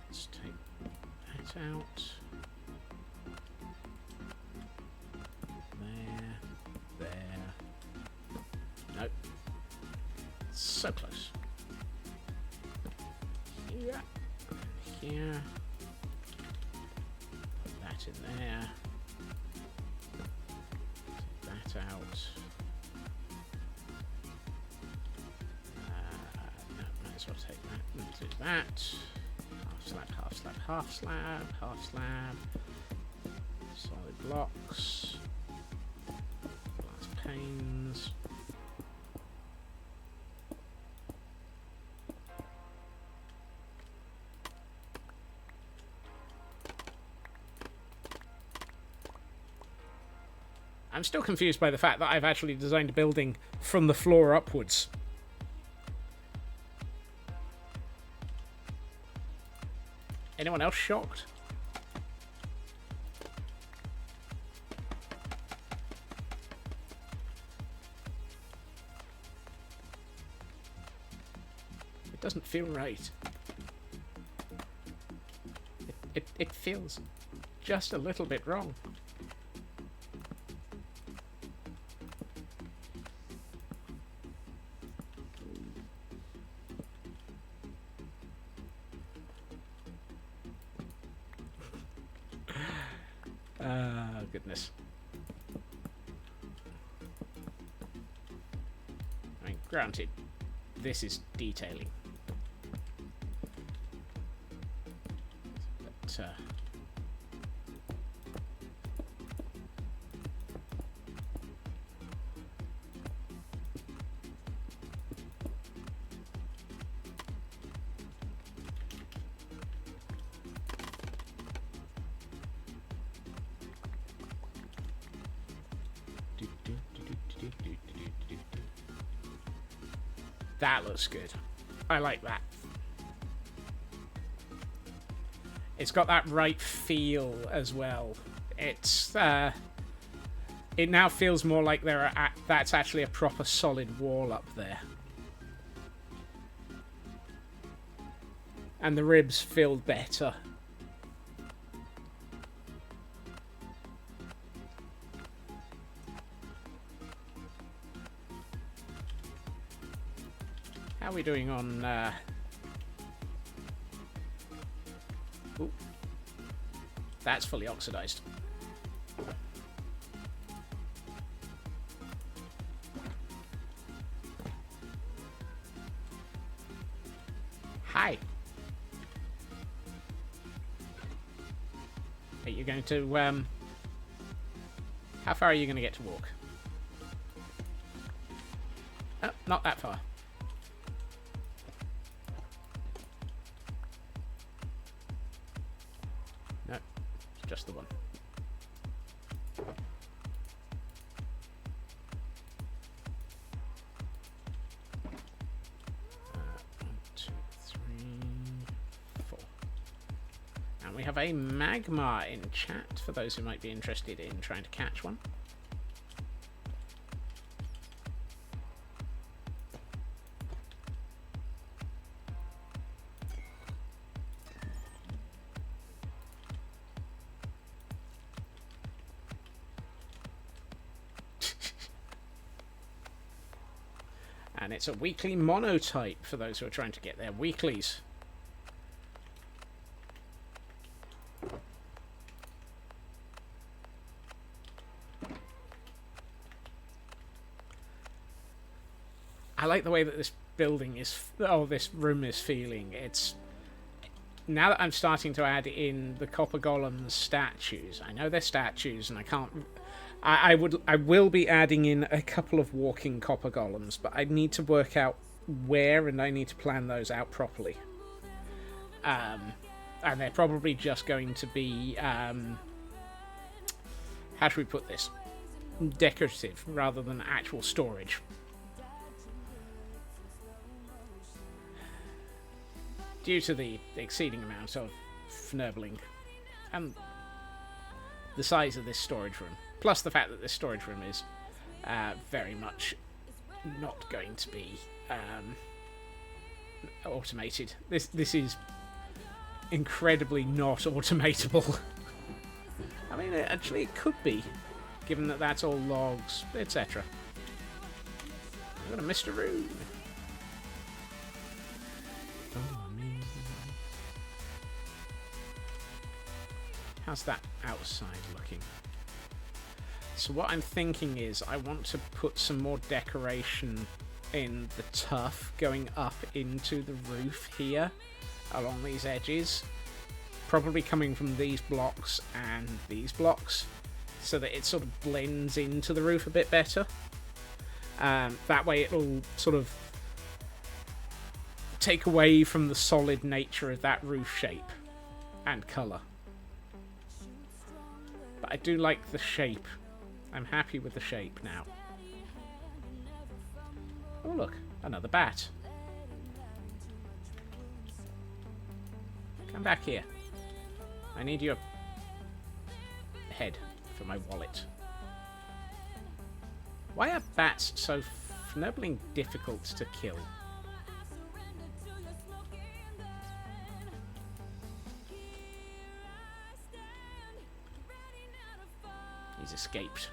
Let's take that out. There. Nope. So close. Here. Here. Put that in there. Take that out. No, might as well take that and do that. Half slab, half slab, half slab, half slab. Solid blocks. Glass panes. I'm still confused by the fact that I've actually designed a building from the floor upwards. Anyone else shocked? It doesn't feel right. It feels just a little bit wrong. Goodness. I mean, granted, this is detailing. But, that looks good. I like that. It's got that right feel as well. It's It now feels more like that's actually a proper solid wall up there. And the ribs feel better. How are we doing on... Ooh. That's fully oxidized. Hi. Are you going to, how far are you going to get to walk? Oh, not that far. No, it's just the one. 2, 3, 4. And we have a magma in chat for those who might be interested in trying to catch one. And it's a weekly monotype for those who are trying to get their weeklies. I like the way that this building is, this room is feeling. It's, now that I'm starting to add in the copper golems statues, I know they're statues and I can't, I will be adding in a couple of walking copper golems, but I need to work out where, and I need to plan those out properly. And they're probably just going to be, how should we put this? Decorative rather than actual storage. Due to the exceeding amount of fnurbling and the size of this storage room, plus the fact that this storage room is very much not going to be automated. This is incredibly not automatable. I mean, actually it could be, given that that's all logs, etc. I'm gonna Mr. Rune. How's that outside looking? So what I'm thinking is I want to put some more decoration in the tuff going up into the roof here along these edges, probably coming from these blocks and these blocks, so that it sort of blends into the roof a bit better. That way it'll sort of take away from the solid nature of that roof shape and colour. But I do like the shape. I'm happy with the shape now. Oh look, another bat. Come back here. I need your head for my wallet. Why are bats so fnurbling difficult to kill? He's escaped.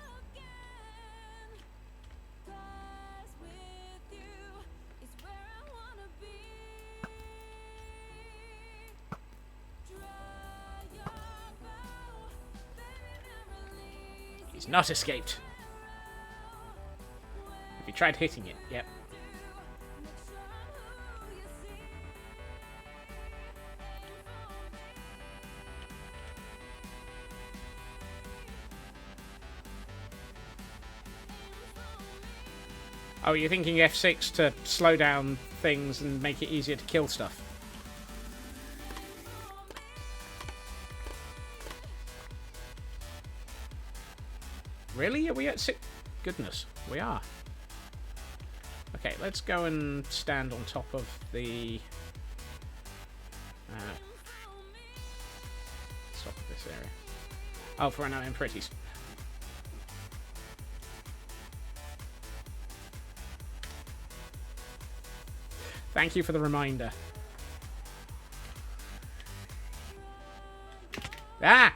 He's not escaped. Have you tried hitting it? Yep. Oh, you're thinking F6 to slow down things and make it easier to kill stuff? Really? Are we at 6? Goodness, we are. Okay, let's go and stand on top of the... top of this area. Oh, for now, I'm pretties. Thank you for the reminder. Ah!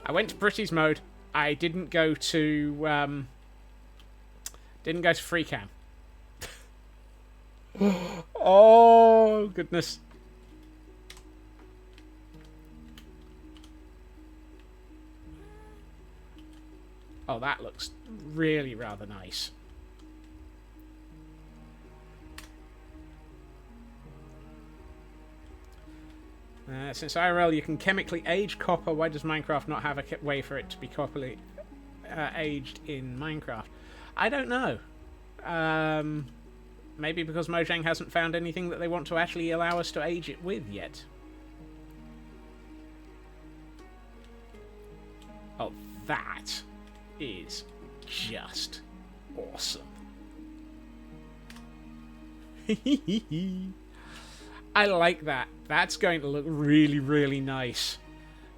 I went to British mode. I didn't go to free cam. Oh goodness. Oh, that looks really rather nice. Since IRL you can chemically age copper, why does Minecraft not have a way for it to be properly aged in Minecraft? I don't know. Maybe because Mojang hasn't found anything that they want to actually allow us to age it with yet. Oh, that is just awesome. I like that. That's going to look really, really nice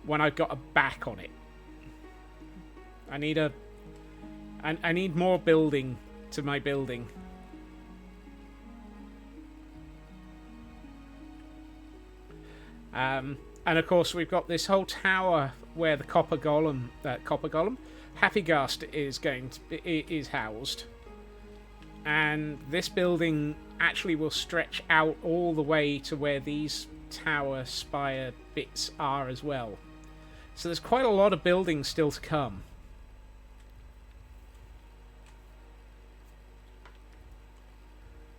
when I've got a back on it. I need more building to my building. And of course we've got this whole tower where the copper golem, Happygast is housed. And this building actually will stretch out all the way to where these tower spire bits are as well. So there's quite a lot of buildings still to come.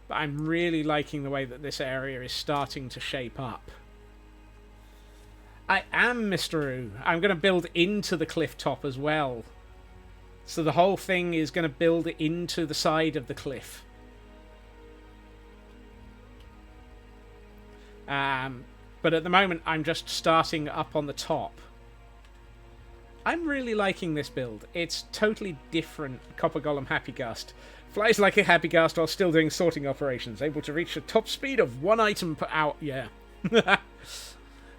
But I'm really liking the way that this area is starting to shape up. I am Mr. Oo. I'm going to build into the cliff top as well. So the whole thing is going to build into the side of the cliff. But at the moment, I'm just starting up on the top. I'm really liking this build. It's totally different Copper Golem Happygast. Flies like a Happygast while still doing sorting operations. Able to reach a top speed of 1 item per hour. Yeah.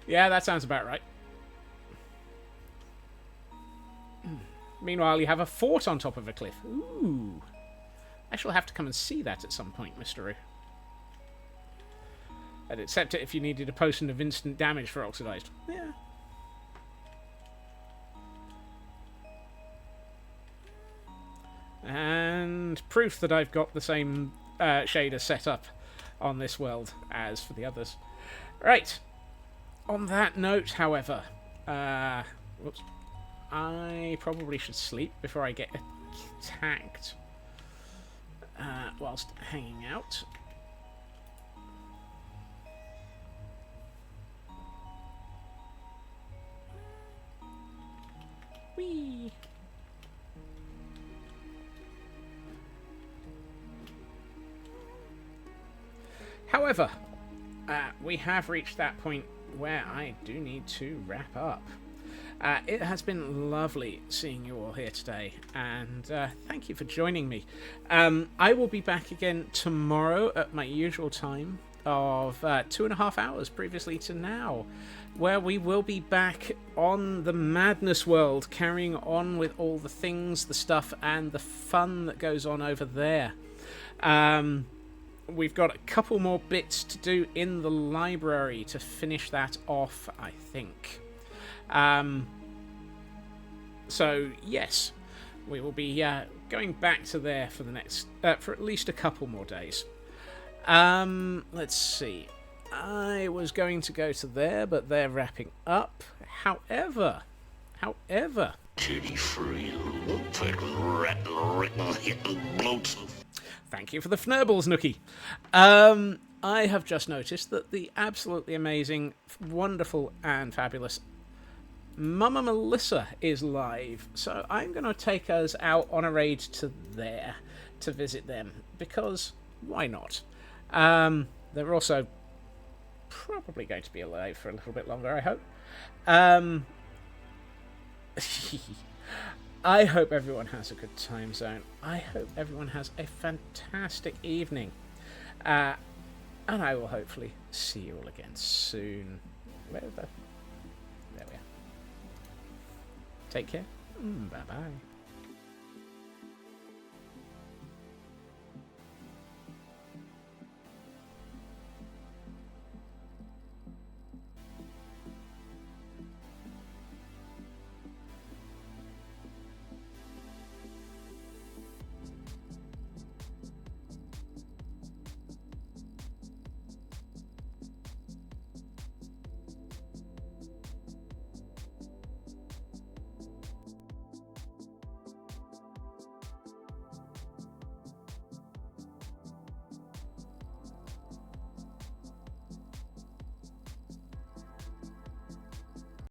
Yeah, that sounds about right. Meanwhile, you have a fort on top of a cliff. Ooh. I shall have to come and see that at some point, Mr. Oo. I'd accept it if you needed a potion of instant damage for oxidized. Yeah. And proof that I've got the same shader set up on this world as for the others. Right. On that note, however, whoops, I probably should sleep before I get attacked whilst hanging out. Whee! However, we have reached that point where I do need to wrap up. It has been lovely seeing you all here today, and thank you for joining me. I will be back again tomorrow at my usual time of 2.5 hours previously to now, where we will be back on the Madness World, carrying on with all the things, the stuff, and the fun that goes on over there. We've got a couple more bits to do in the library to finish that off, I think. So, yes, we will be going back to there for the next, for at least a couple more days. Let's see. I was going to go to there, but they're wrapping up. However, Titty-free, low-fat, rat-ridden, hitting bloats. Thank you for the fnurbles, Nookie. I have just noticed that the absolutely amazing, wonderful, and fabulous Mama Melissa is live, so I'm going to take us out on a raid to there to visit them, because why not? They're also probably going to be alive for a little bit longer, I hope. I hope everyone has a good time zone. I hope everyone has a fantastic evening. And I will hopefully see you all again soon. There we are. Take care. Bye bye.